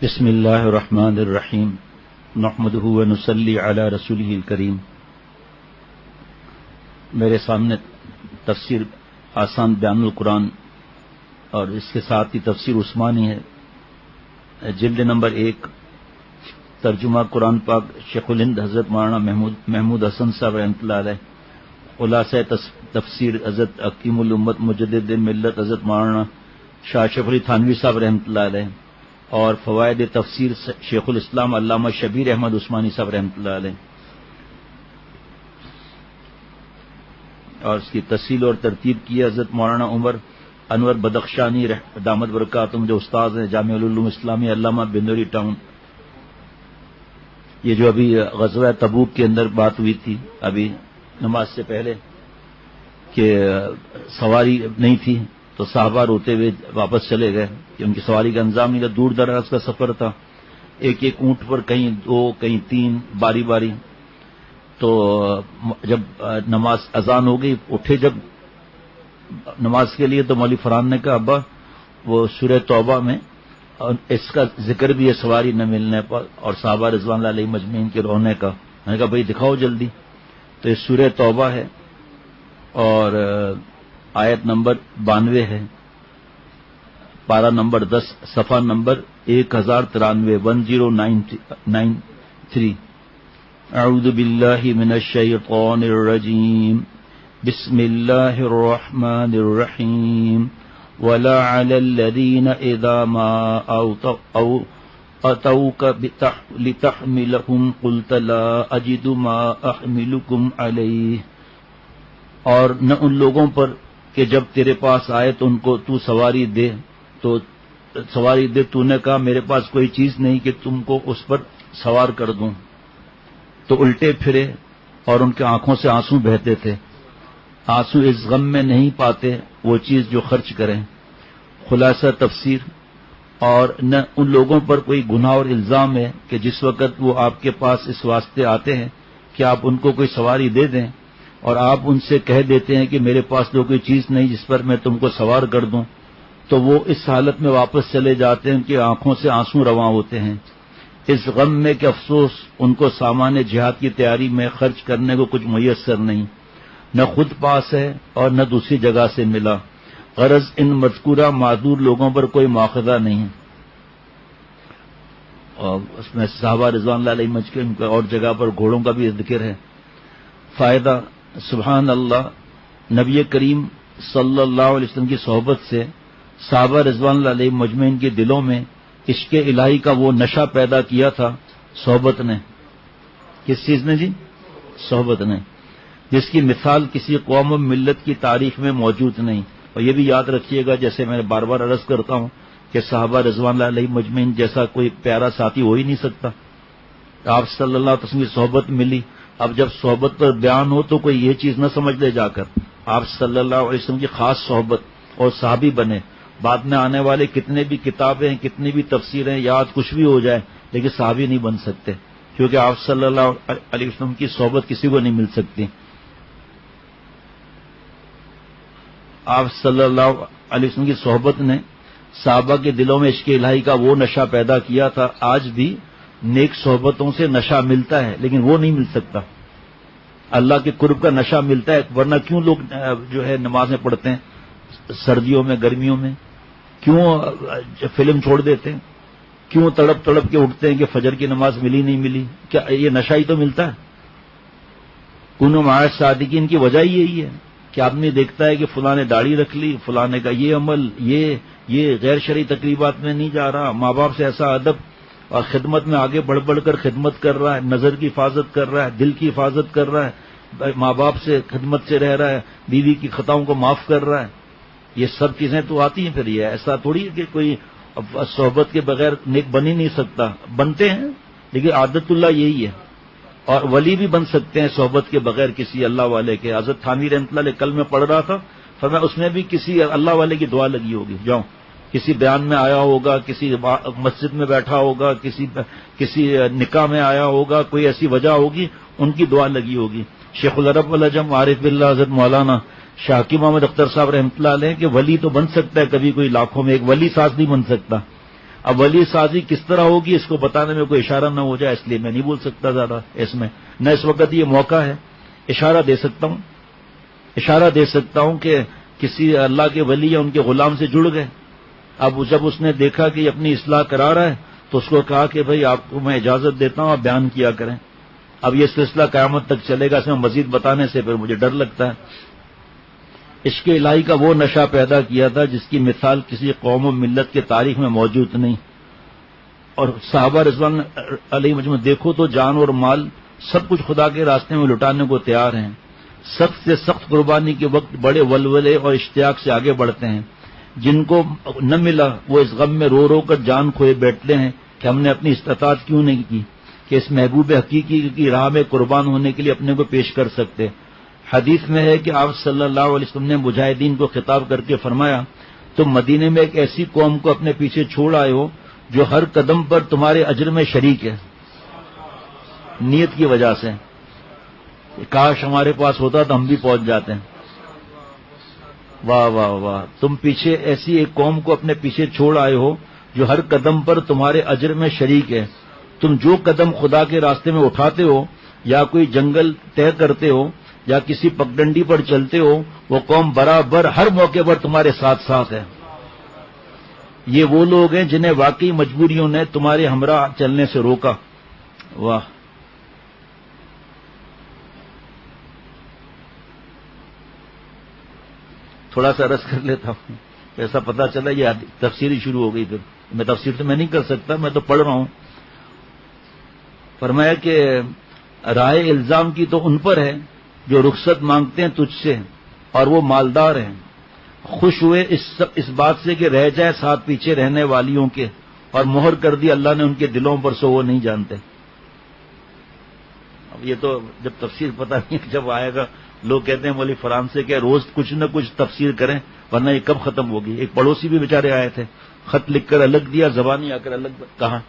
بسم اللہ الرحمن الرحیم نحمدہ ونصلی علی رسولہ الکریم۔ میرے سامنے تفسیر آسان بیان القرآن اور اس کے ساتھ ہی تفسیر عثمانی ہے، جلد نمبر 1، ترجمہ قرآن پاک شیخ الہند حضرت مولانا محمود حسن صاحب رحمۃ اللہ علیہ، خلاصہ تفسیر حضرت حکیم الامت مجدد ملت حضرت مولانا شاہ اشرف علی تھانوی صاحب رحمۃ اللہ علیہ، اور فوائد تفسیر شیخ الاسلام علامہ شبیر احمد عثمانی صاحب رحمۃ اللہ علیہ، اور اس کی تفصیل اور ترتیب کی حضرت مولانا عمر انور بدخشانی دامت برکاتہم، جو استاد ہیں جامعہ العلوم اسلامی علامہ بندوری ٹاؤن۔ یہ جو ابھی غزوہ تبوک کے اندر بات ہوئی تھی ابھی نماز سے پہلے کہ سواری نہیں تھی تو صحابہ روتے ہوئے واپس چلے گئے کہ ان کی سواری کا انتظام نہیں تھا، دور دراز کا سفر تھا، ایک ایک اونٹ پر کہیں 2 کہیں 3 باری باری۔ تو جب نماز اذان ہو گئی اٹھے جب نماز کے لیے تو مولوی فرحان نے کہا ابا وہ سورہ توبہ میں اس کا ذکر بھی ہے سواری نہ ملنے پر اور صحابہ رضوان اللہ علیہ مجمعین کے رونے کا۔ میں نے کہا بھائی دکھاؤ جلدی، تو یہ سورہ توبہ ہے اور آیت نمبر 92 ہے، پارہ نمبر 10، صفحہ نمبر 1093 1093۔ اعوذ باللہ من الشیطان الرجیم، بسم اللہ الرحمن الرحیم، ولا علی الذین اذا ما اتوک لتحملهم قلت لا اجد ما احملکم علیہ، اور نہ ان لوگوں پر کہ جب تیرے پاس آئے تو ان کو تو سواری دے، تو نے کہا میرے پاس کوئی چیز نہیں کہ تم کو اس پر سوار کر دوں، تو الٹے پھرے اور ان کے آنکھوں سے آنسو بہتے تھے، آنسو اس غم میں نہیں پاتے وہ چیز جو خرچ کریں۔ خلاصہ تفسیر، اور نہ ان لوگوں پر کوئی گناہ اور الزام ہے کہ جس وقت وہ آپ کے پاس اس واسطے آتے ہیں کہ آپ ان کو کوئی سواری دے دیں اور آپ ان سے کہہ دیتے ہیں کہ میرے پاس تو کوئی چیز نہیں جس پر میں تم کو سوار کر دوں، تو وہ اس حالت میں واپس چلے جاتے ہیں، ان کی آنکھوں سے آنسو رواں ہوتے ہیں، اس غم میں کہ افسوس ان کو سامان جہاد کی تیاری میں خرچ کرنے کو کچھ میسر نہیں، نہ خود پاس ہے اور نہ دوسری جگہ سے ملا، غرض ان مذکورہ معذور لوگوں پر کوئی مواخذہ نہیں، اور اس میں صحابہ رضوان اللہ علیہ مجمعین کا اور جگہ پر گھوڑوں کا بھی ذکر ہے۔ فائدہ، سبحان اللہ، نبی کریم صلی اللہ علیہ وسلم کی صحبت سے صحابہ رضوان اللہ علیہ مجمعین کے دلوں میں عشق الہی کا وہ نشہ پیدا کیا تھا صحبت نے۔ کس چیز نے جی؟ صحبت نے، جس کی مثال کسی قوم و ملت کی تاریخ میں موجود نہیں۔ اور یہ بھی یاد رکھیے گا، جیسے میں بار بار عرض کرتا ہوں کہ صحابہ رضوان اللہ علیہ مجمعین جیسا کوئی پیارا ساتھی ہو ہی نہیں سکتا۔ آپ صلی اللہ علیہ وسلم کی صحبت ملی، اب جب صحبت پر بیان ہو تو کوئی یہ چیز نہ سمجھ لے جا کر آپ صلی اللہ علیہ وسلم کی خاص صحبت اور صحابی بنے، بعد میں آنے والے کتنے بھی کتابیں کتنی بھی تفسیریں یاد کچھ بھی ہو جائے لیکن صحابی نہیں بن سکتے، کیونکہ آپ صلی اللہ علیہ وسلم کی صحبت کسی کو نہیں مل سکتی۔ آپ صلی اللہ علیہ وسلم کی صحبت نے صحابہ کے دلوں میں عشق الہی کا وہ نشہ پیدا کیا تھا۔ آج بھی نیک صحبتوں سے نشہ ملتا ہے لیکن وہ نہیں مل سکتا، اللہ کے قرب کا نشہ ملتا ہے، ورنہ کیوں لوگ جو ہے نمازیں پڑھتے ہیں سردیوں میں گرمیوں میں، کیوں فلم چھوڑ دیتے ہیں، کیوں تڑپ تڑپ کے اٹھتے ہیں کہ فجر کی نماز ملی نہیں ملی؟ کیا یہ نشہ ہی تو ملتا ہے؟ کنو مع الصادقین کی وجہ یہی ہے کہ آدمی دیکھتا ہے کہ فلاں نے داڑھی رکھ لی، فلاں نے کا یہ عمل، یہ غیر شرعی تقریبات میں نہیں جا رہا، ماں باپ سے ایسا ادب، اور خدمت میں آگے بڑھ بڑھ کر خدمت کر رہا ہے، نظر کی حفاظت کر رہا ہے، دل کی حفاظت کر رہا ہے، ماں باپ سے خدمت سے رہ رہا ہے، بیوی کی خطاؤں کو معاف کر رہا ہے، یہ سب چیزیں تو آتی ہیں۔ پھر یہ ایسا تھوڑی ہے کہ کوئی صحبت کے بغیر نیک بن ہی نہیں سکتا، بنتے ہیں لیکن عادت اللہ یہی ہے، اور ولی بھی بن سکتے ہیں صحبت کے بغیر کسی اللہ والے کے۔ حضرت تھانوی رحمۃ اللہ علیہ کل میں پڑھ رہا تھا، فرمایا اس میں بھی کسی اللہ والے کی دعا لگی ہوگی، جاؤ کسی بیان میں آیا ہوگا، کسی مسجد میں بیٹھا ہوگا، کسی نکاح میں آیا ہوگا، کوئی ایسی وجہ ہوگی ان کی دعا لگی ہوگی۔ شیخ العرب والعجم عارف باللہ حضرت مولانا شاہ حکیم محمد اختر صاحب رحمۃ اللہ علیہ کہ ولی تو بن سکتا ہے کبھی کوئی لاکھوں میں ایک ولی ساز نہیں بن سکتا، اب ولی سازی کس طرح ہوگی اس کو بتانے میں کوئی اشارہ نہ ہو جائے، اس لیے میں نہیں بول سکتا زیادہ اس میں، نہ اس وقت یہ موقع ہے۔ اشارہ دے سکتا ہوں کہ کسی اللہ کے ولی یا ان کے غلام سے جڑ گئے۔ اب جب اس نے دیکھا کہ یہ اپنی اصلاح کرا رہا ہے تو اس کو کہا کہ بھئی آپ کو میں اجازت دیتا ہوں، آپ بیان کیا کریں۔ اب یہ سلسلہ قیامت تک چلے گا، اس میں مزید بتانے سے پھر مجھے ڈر لگتا ہے۔ عشق الہی کا وہ نشہ پیدا کیا تھا جس کی مثال کسی قوم و ملت کے تاریخ میں موجود نہیں، اور صحابہ رضوان علیہ مجمع دیکھو تو جان اور مال سب کچھ خدا کے راستے میں لٹانے کو تیار ہیں، سخت سے سخت قربانی کے وقت بڑے ولولے اور اشتیاق سے آگے بڑھتے ہیں۔ جن کو نہ ملا وہ اس غم میں رو رو کر جان کھوئے بیٹھتے ہیں کہ ہم نے اپنی استطاعت کیوں نہیں کی کہ اس محبوب حقیقی کی راہ میں قربان ہونے کے لیے اپنے کو پیش کر سکتے۔ حدیث میں ہے کہ آپ صلی اللہ علیہ وسلم نے مجاہدین کو خطاب کر کے فرمایا، تم مدینے میں ایک ایسی قوم کو اپنے پیچھے چھوڑ آئے ہو جو ہر قدم پر تمہارے اجر میں شریک ہے، نیت کی وجہ سے۔ کاش ہمارے پاس ہوتا تو ہم بھی پہنچ جاتے ہیں۔ واہ واہ واہ، تم پیچھے ایسی ایک قوم کو اپنے پیچھے چھوڑ آئے ہو جو ہر قدم پر تمہارے اجر میں شریک ہے۔ تم جو قدم خدا کے راستے میں اٹھاتے ہو، یا کوئی جنگل طے کرتے ہو یا کسی پگڈنڈی پر چلتے ہو، وہ قوم برابر ہر موقع پر تمہارے ساتھ ساتھ ہے۔ یہ وہ لوگ ہیں جنہیں واقعی مجبوریوں نے تمہارے ہمراہ چلنے سے روکا۔ واہ، تھوڑا سا رس کر لیتا ہوں، ایسا پتا چلا یہ تفسیری شروع ہو گئی، پھر میں تفسیر تو میں نہیں کر سکتا، میں تو پڑھ رہا ہوں۔ فرمایا کہ رائے الزام کی تو ان پر ہے جو رخصت مانگتے ہیں تجھ سے اور وہ مالدار ہیں، خوش ہوئے اس بات سے کہ رہ جائے ساتھ پیچھے رہنے والیوں کے، اور مہر کر دی اللہ نے ان کے دلوں پر سو وہ نہیں جانتے۔ اب یہ تو جب تفسیر پتہ نہیں جب آئے گا، لوگ کہتے ہیں مولوی فرحان سے کہ روز کچھ نہ کچھ تفسیر کریں ورنہ یہ کب ختم ہوگی۔ ایک پڑوسی بھی بیچارے آئے تھے، خط لکھ کر الگ دیا، زبانی آ کر الگ کہا،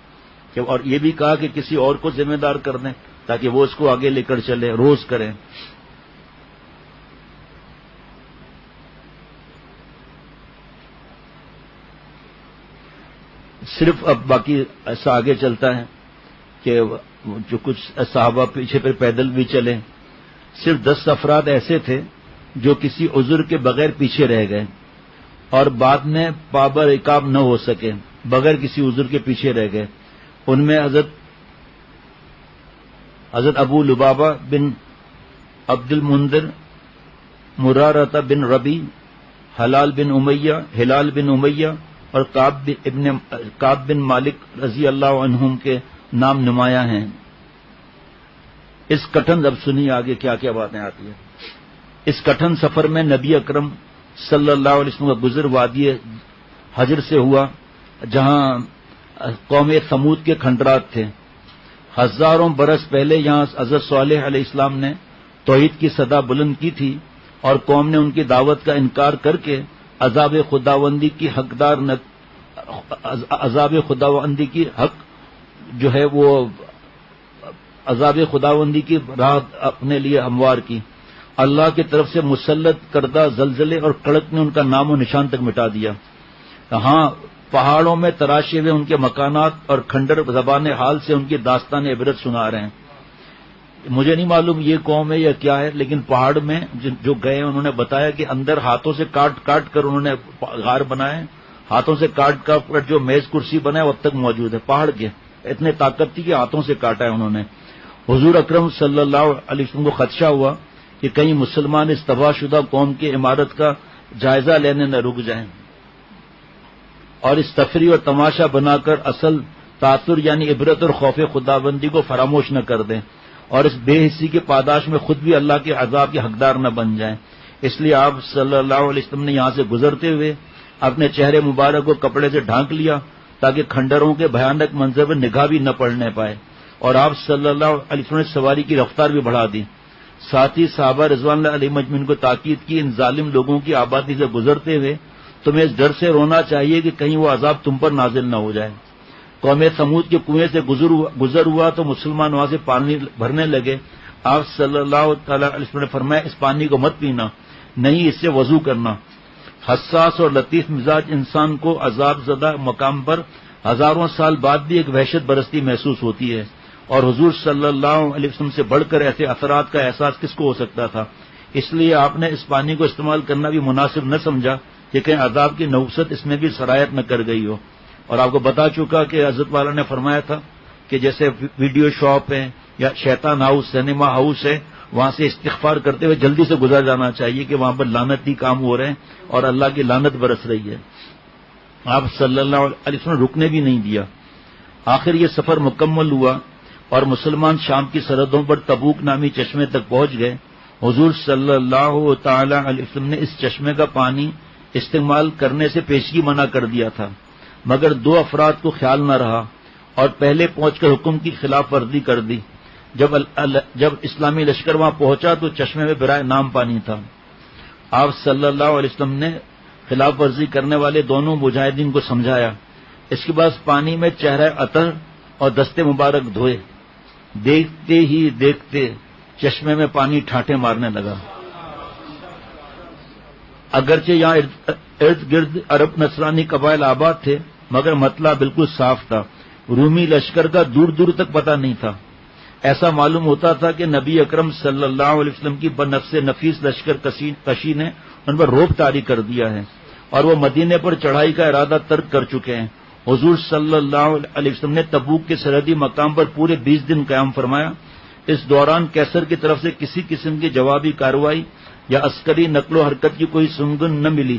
اور یہ بھی کہا کہ کسی اور کو ذمہ دار کر دیں تاکہ وہ اس کو آگے لے کر چلے، روز کریں۔ صرف اب باقی ایسا آگے چلتا ہے کہ جو کچھ صحابہ پیچھے پھر پیدل بھی چلے، صرف 10 افراد ایسے تھے جو کسی عذر کے بغیر پیچھے رہ گئے اور بعد میں پابر عقاب نہ ہو سکے، بغیر کسی عذر کے پیچھے رہ گئے۔ ان میں حضرت ابو لبابہ بن عبد المنذر، مرارہ بن ربی، ہلال بن امیہ اور کعب بن مالک رضی اللہ عنہم کے نام نمایاں ہیں۔ اس کٹھن، اب سنیے آگے کیا کیا باتیں آتی ہیں۔ اس کٹھن سفر میں نبی اکرم صلی اللہ علیہ وسلم کا گزر وادی حجر سے ہوا، جہاں قوم ثمود کے کھنڈرات تھے۔ ہزاروں برس پہلے یہاں حضرت صالح علیہ السلام نے توحید کی صدا بلند کی تھی، اور قوم نے ان کی دعوت کا انکار کر کے عذاب خداوندی کی حق جو ہے وہ عذاب خداوندی کی راہ اپنے لیے ہموار کی۔ اللہ کی طرف سے مسلط کردہ زلزلے اور کڑک نے ان کا نام و نشان تک مٹا دیا۔ ہاں، پہاڑوں میں تراشے ہوئے ان کے مکانات اور کھنڈر زبان حال سے ان کی داستان عبرت سنا رہے ہیں۔ مجھے نہیں معلوم یہ قوم ہے یا کیا ہے، لیکن پہاڑ میں جو گئے انہوں نے بتایا کہ اندر ہاتھوں سے کاٹ کاٹ کر انہوں نے غار بنائے، ہاتھوں سے کاٹ کر جو میز کرسی بنائے وہ اب تک موجود ہے پہاڑ کے، اتنے طاقت تھی کہ ہاتھوں سے کاٹا ہے انہوں نے۔ حضور اکرم صلی اللہ علیہ وسلم کو خدشہ ہوا کہ کہیں مسلمان اس تباہ شدہ قوم کی عمارت کا جائزہ لینے نہ رک جائیں اور اس تفریح اور تماشا بنا کر اصل تاثر یعنی عبرت اور خوف خداوندی کو فراموش نہ کر دیں، اور اس بے حسی کے پاداش میں خود بھی اللہ کے عذاب کے حقدار نہ بن جائیں۔ اس لیے آپ صلی اللہ علیہ وسلم نے یہاں سے گزرتے ہوئے اپنے چہرے مبارک کو کپڑے سے ڈھانک لیا تاکہ کھنڈروں کے بھیانک منظر پر نگاہ بھی نہ پڑنے پائے، اور آپ صلی اللہ علیہ وسلم نے سواری کی رفتار بھی بڑھا دی۔ ساتھ ہی صحابہ رضوان اللہ علیہ مجمعین کو تاکید کی، ان ظالم لوگوں کی آبادی سے گزرتے ہوئے تمہیں اس ڈر سے رونا چاہیے کہ کہیں وہ عذاب تم پر نازل نہ ہو جائے۔ قوم ثمود کے کنویں سے گزر ہوا تو مسلمان وہاں سے پانی بھرنے لگے۔ آپ صلی اللہ تعالی علیہ وسلم نے فرمایا اس پانی کو مت پینا، نہیں اس سے وضو کرنا۔ حساس اور لطیف مزاج انسان کو عذاب زدہ مقام پر ہزاروں سال بعد بھی ایک وحشت برستی محسوس ہوتی ہے، اور حضور صلی اللہ علیہ وسلم سے بڑھ کر ایسے اثرات کا احساس کس کو ہو سکتا تھا؟ اس لیے آپ نے اس پانی کو استعمال کرنا بھی مناسب نہ سمجھا کہ کہیں عذاب کی نوست اس میں بھی سرایت نہ کر گئی ہو۔ اور آپ کو بتا چکا کہ حضرت والا نے فرمایا تھا کہ جیسے ویڈیو شاپ ہے یا شیطان ہاؤس، سینما ہاؤس ہے، وہاں سے استغفار کرتے ہوئے جلدی سے گزر جانا چاہیے کہ وہاں پر لعنتی کام ہو رہے ہیں اور اللہ کی لعنت برس رہی ہے۔ آپ صلی اللہ علیہ وسلم نے رکنے بھی نہیں دیا۔ آخر یہ سفر مکمل ہوا اور مسلمان شام کی سرحدوں پر تبوک نامی چشمے تک پہنچ گئے۔ حضور صلی اللہ تعالی علیہ وسلم نے اس چشمے کا پانی استعمال کرنے سے پیشگی منع کر دیا تھا، مگر دو افراد کو خیال نہ رہا اور پہلے پہنچ کر حکم کی خلاف ورزی کر دی۔ جب اسلامی لشکر وہاں پہنچا تو چشمے میں برائے نام پانی تھا۔ آپ صلی اللہ علیہ وسلم نے خلاف ورزی کرنے والے دونوں مجاہدین کو سمجھایا، اس کے بعد پانی میں چہرہ عطر اور دستے مبارک دھوئے۔ دیکھتے ہی دیکھتے چشمے میں پانی ٹھاٹھے مارنے لگا۔ اگرچہ یہاں ارد گرد عرب نصرانی قبائل آباد تھے، مگر مطلع بالکل صاف تھا۔ رومی لشکر کا دور دور تک پتہ نہیں تھا۔ ایسا معلوم ہوتا تھا کہ نبی اکرم صلی اللہ علیہ وسلم کی بنفس نفیس لشکر کشی نے ان پر رعب طاری کر دیا ہے اور وہ مدینے پر چڑھائی کا ارادہ ترک کر چکے ہیں۔ حضور صلی اللہ علیہ وسلم نے تبوک کے سرحدی مقام پر پورے 20 دن قیام فرمایا۔ اس دوران کیسر کی طرف سے کسی قسم کی جوابی کارروائی یا عسکری نقل و حرکت کی کوئی سنگن نہ ملی۔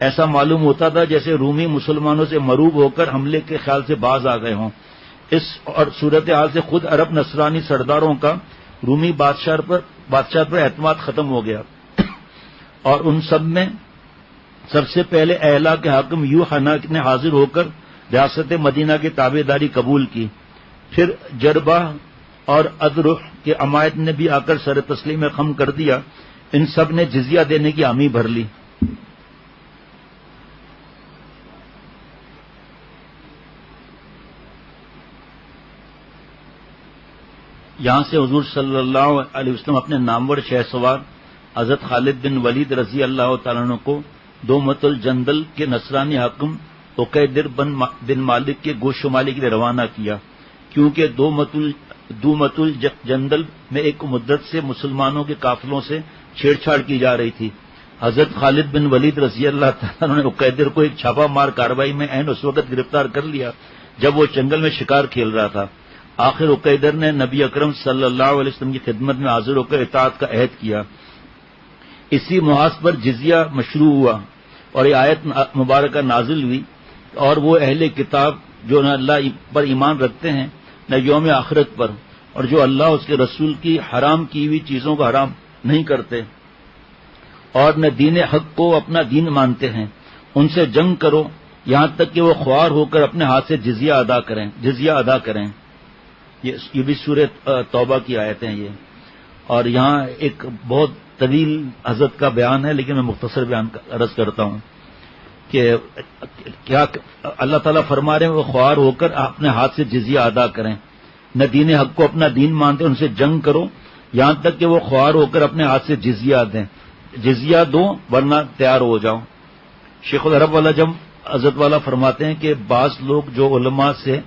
ایسا معلوم ہوتا تھا جیسے رومی مسلمانوں سے مروب ہو کر حملے کے خیال سے باز آ گئے ہوں۔ اس اور صورتحال سے خود عرب نصرانی سرداروں کا رومی بادشاہ پر اعتماد ختم ہو گیا اور ان سب میں سب سے پہلے اعلیٰ کے حاکم یوحنا نے حاضر ہو کر ریاست مدینہ کی تابع داری قبول کی۔ پھر جربہ اور ادرح کے عمائد نے بھی آ کر سر تسلیم خم کر دیا۔ ان سب نے جزیہ دینے کی حامی بھر لی۔ یہاں سے حضور صلی اللہ علیہ وسلم اپنے نامور شہ سوار حضرت خالد بن ولید رضی اللہ تعالیٰ عنہ کو دومت الجندل کے نصرانی حاکم عقیدر بن مالک کے گوش شمالی کے لیے روانہ کیا، کیونکہ دومت الجندل میں ایک مدت سے مسلمانوں کے قافلوں سے چھیڑ چھاڑ کی جا رہی تھی۔ حضرت خالد بن ولید رضی اللہ تعالیٰ نے عقیدر کو ایک چھاپا مار کارروائی میں عین اس وقت گرفتار کر لیا جب وہ جنگل میں شکار کھیل رہا تھا۔ آخر عقیدر نے نبی اکرم صلی اللہ علیہ وسلم کی خدمت میں حاضر ہو کر اطاعت کا عہد کیا۔ اسی محاذ پر جزیہ مشروع ہوا اور یہ آیت مبارکہ نازل ہوئی، اور وہ اہل کتاب جو نہ اللہ پر ایمان رکھتے ہیں نہ یوم آخرت پر، اور جو اللہ اس کے رسول کی حرام کی ہوئی چیزوں کو حرام نہیں کرتے اور نہ دین حق کو اپنا دین مانتے ہیں، ان سے جنگ کرو یہاں تک کہ وہ خوار ہو کر اپنے ہاتھ سے جزیہ ادا کریں۔ یہ بھی سورہ توبہ کی آیتیں ہیں یہ، اور یہاں ایک بہت طویل حضرت کا بیان ہے، لیکن میں مختصر بیان عرض کرتا ہوں کہ کیا اللہ تعالیٰ فرما رہے ہیں وہ خوار ہو کر اپنے ہاتھ سے جزیہ ادا کریں، نہ دین حق کو اپنا دین مانتے، ان سے جنگ کرو یہاں تک کہ وہ خوار ہو کر اپنے ہاتھ سے جزیہ دیں، جزیہ دو ورنہ تیار ہو جاؤ۔ شیخ العرب والا جب حضرت والا فرماتے ہیں کہ بعض لوگ جو علماء سے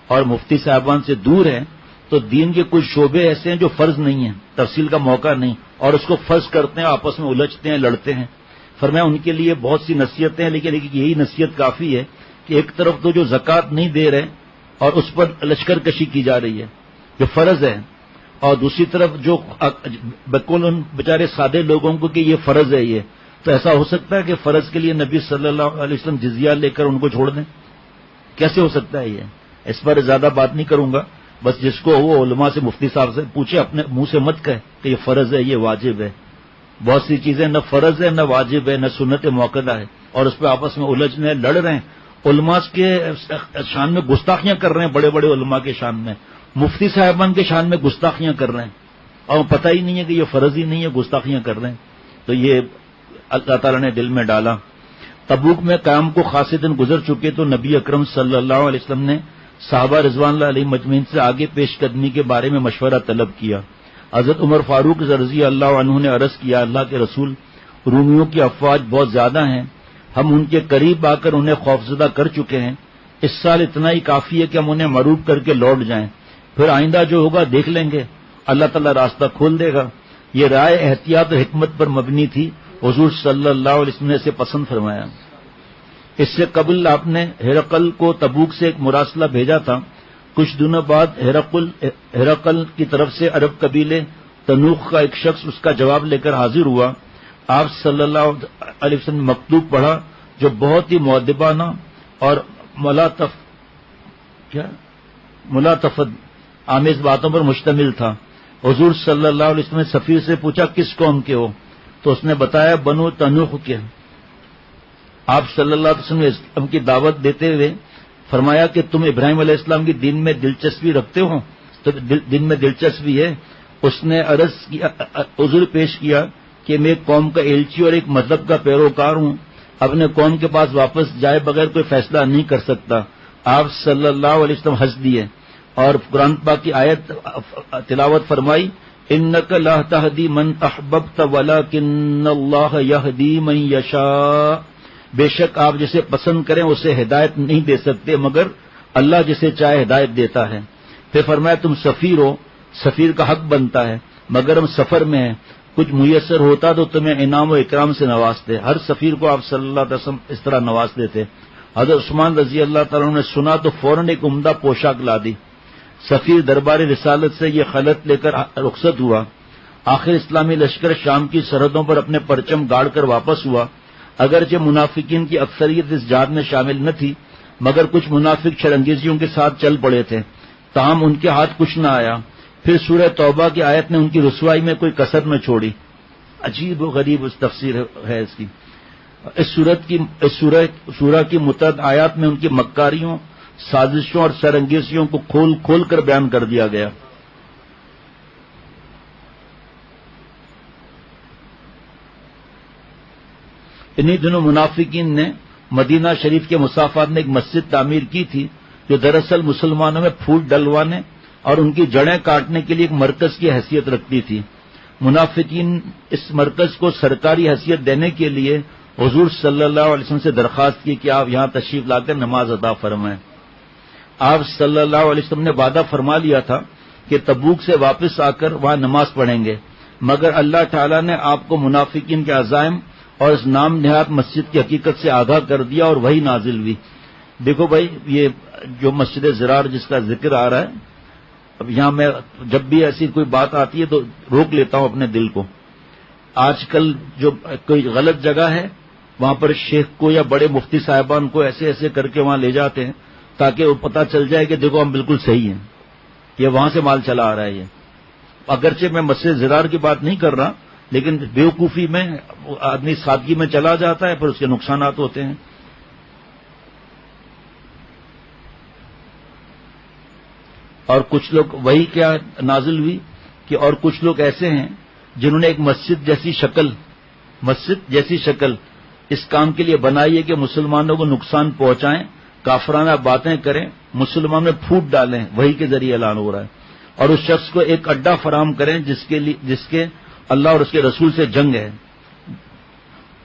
اور مفتی صاحبان سے دور ہیں تو دین کے کچھ شعبے ایسے ہیں جو فرض نہیں ہیں، تفصیل کا موقع نہیں، اور اس کو فرض کرتے ہیں، آپس میں الجھتے ہیں، لڑتے ہیں۔ فرمایا ان کے لیے بہت سی نصیحتیں ہیں، لیکن یہی نصیحت کافی ہے کہ ایک طرف تو جو زکوٰۃ نہیں دے رہے اور اس پر لشکر کشی کی جا رہی ہے جو فرض ہے، اور دوسری طرف جو بالکل ان بیچارے سادے لوگوں کو کہ یہ فرض ہے، یہ تو ایسا ہو سکتا ہے کہ فرض کے لیے نبی صلی اللہ علیہ وسلم جزیہ لے کر ان کو چھوڑ دیں؟ کیسے ہو سکتا ہے یہ؟ اس پر زیادہ بات نہیں کروں گا، بس جس کو وہ علماء سے مفتی صاحب سے پوچھے، اپنے منہ سے مت کہے کہ یہ فرض ہے، یہ واجب ہے۔ بہت سی چیزیں نہ فرض ہے، نہ واجب ہے، نہ سنت موقدہ ہے، اور اس پہ آپس میں الجھ رہے ہیں، لڑ رہے ہیں، علماء کے شان میں گستاخیاں کر رہے ہیں، بڑے بڑے علماء کے شان میں، مفتی صاحبان کے شان میں گستاخیاں کر رہے ہیں، اور پتہ ہی نہیں ہے کہ یہ فرض ہی نہیں ہے، گستاخیاں کر رہے ہیں۔ تو یہ اللہ تعالیٰ نے دل میں ڈالا۔ تبوک میں قیام کو خاصے دن گزر چکے تو نبی اکرم صلی اللہ علیہ وسلم نے صحابہ رضوان اللہ علیہ مجمعین سے آگے پیش قدمی کے بارے میں مشورہ طلب کیا۔ حضرت عمر فاروق رضی اللہ عنہ نے عرض کیا، اللہ کے رسول، رومیوں کی افواج بہت زیادہ ہیں، ہم ان کے قریب آ کر انہیں خوفزدہ کر چکے ہیں، اس سال اتنا ہی کافی ہے کہ ہم انہیں مروب کر کے لوٹ جائیں، پھر آئندہ جو ہوگا دیکھ لیں گے، اللہ تعالیٰ راستہ کھول دے گا۔ یہ رائے احتیاط اور حکمت پر مبنی تھی، حضور صلی اللہ علیہ وسلم نے اسے پسند فرمایا۔ اس سے قبل آپ نے ہرقل کو تبوک سے ایک مراسلہ بھیجا تھا۔ کچھ دنوں بعد ہرقل کی طرف سے عرب قبیلے تنوخ کا ایک شخص اس کا جواب لے کر حاضر ہوا۔ آپ صلی اللہ علیہ وسلم نے مکتوب پڑھا جو بہت ہی مؤدبانہ اور ملاطفت آمیز باتوں پر مشتمل تھا۔ حضور صلی اللہ علیہ وسلم نے سفیر سے پوچھا کس قوم کے ہو، تو اس نے بتایا بنو تنوخ کے۔ آپ صلی اللہ علیہ وسلم نے اسلام کی دعوت دیتے ہوئے فرمایا کہ تم ابراہیم علیہ السلام کی دین میں دلچسپی رکھتے ہو؟ تو دین میں دلچسپی ہے۔ اس نے عذر پیش کیا کہ میں ایک قوم کا ایلچی اور ایک مذہب کا پیروکار ہوں، اپنے قوم کے پاس واپس جائے بغیر کوئی فیصلہ نہیں کر سکتا۔ آپ صلی اللہ علیہ وسلم ہنس دیے اور قرآن پاک کی آیت تلاوت فرمائی، انک لا تہدی من احببت ولکن اللہ یہدی من یشاء، بے شک آپ جسے پسند کریں اسے ہدایت نہیں دے سکتے مگر اللہ جسے چاہے ہدایت دیتا ہے۔ پھر فرمایا تم سفیر ہو، سفیر کا حق بنتا ہے، مگر ہم سفر میں ہیں، کچھ میسر ہوتا تو تمہیں انعام و اکرام سے نوازتے۔ ہر سفیر کو آپ صلی اللہ علیہ وسلم اس طرح نوازتے تھے۔ حضرت عثمان رضی اللہ تعالیٰ نے سنا تو فوراً ایک عمدہ پوشاک لا دی۔ سفیر دربار رسالت سے یہ خلعت لے کر رخصت ہوا۔ آخر اسلامی لشکر شام کی سرحدوں پر اپنے پرچم گاڑ کر واپس ہوا۔ اگرچہ منافقین کی اکثریت اس جہاد میں شامل نہ تھی، مگر کچھ منافق شرانگیزیوں کے ساتھ چل پڑے تھے، تاہم ان کے ہاتھ کچھ نہ آیا۔ پھر سورہ توبہ کی آیت نے ان کی رسوائی میں کوئی کسر نہ چھوڑی۔ عجیب و غریب اس تفسیر ہے اس کی۔ اس سورہ کی متعدد آیات میں ان کی مکاریوں، سازشوں اور سرانگیزیوں کو کھول کھول کر بیان کر دیا گیا۔ انہی دنوں منافقین نے مدینہ شریف کے مسافات میں ایک مسجد تعمیر کی تھی جو دراصل مسلمانوں میں پھوٹ ڈلوانے اور ان کی جڑیں کاٹنے کے لیے ایک مرکز کی حیثیت رکھتی تھی۔ منافقین اس مرکز کو سرکاری حیثیت دینے کے لیے حضور صلی اللہ علیہ وسلم سے درخواست کی کہ آپ یہاں تشریف لا کر نماز ادا فرمائیں۔ آپ صلی اللہ علیہ وسلم نے وعدہ فرما لیا تھا کہ تبوک سے واپس آ کر وہاں نماز پڑھیں گے، مگر اللہ تعالیٰ نے آپ کو منافقین کے عزائم اور اس نام نہاد مسجد کی حقیقت سے آگاہ کر دیا اور وہی نازل ہوئی۔ دیکھو بھائی، یہ جو مسجد زرار جس کا ذکر آ رہا ہے، اب یہاں میں جب بھی ایسی کوئی بات آتی ہے تو روک لیتا ہوں اپنے دل کو۔ آج کل جو کوئی غلط جگہ ہے وہاں پر شیخ کو یا بڑے مفتی صاحبان کو ایسے ایسے کر کے وہاں لے جاتے ہیں تاکہ وہ پتہ چل جائے کہ دیکھو ہم بالکل صحیح ہیں، یہ وہاں سے مال چلا آ رہا ہے۔ یہ اگرچہ میں مسجد زرار کی بات نہیں کر رہا، لیکن بیوقوفی میں آدمی سادگی میں چلا جاتا ہے، پھر اس کے نقصانات ہوتے ہیں۔ اور کچھ لوگ وہی کیا نازل ہوئی کہ اور کچھ لوگ ایسے ہیں جنہوں نے ایک مسجد جیسی شکل اس کام کے لیے بنائی ہے کہ مسلمانوں کو نقصان پہنچائیں، کافرانہ باتیں کریں، مسلمانوں میں پھوٹ ڈالیں، وہی کے ذریعے اعلان ہو رہا ہے، اور اس شخص کو ایک اڈا فراہم کریں جس کے اللہ اور اس کے رسول سے جنگ ہے،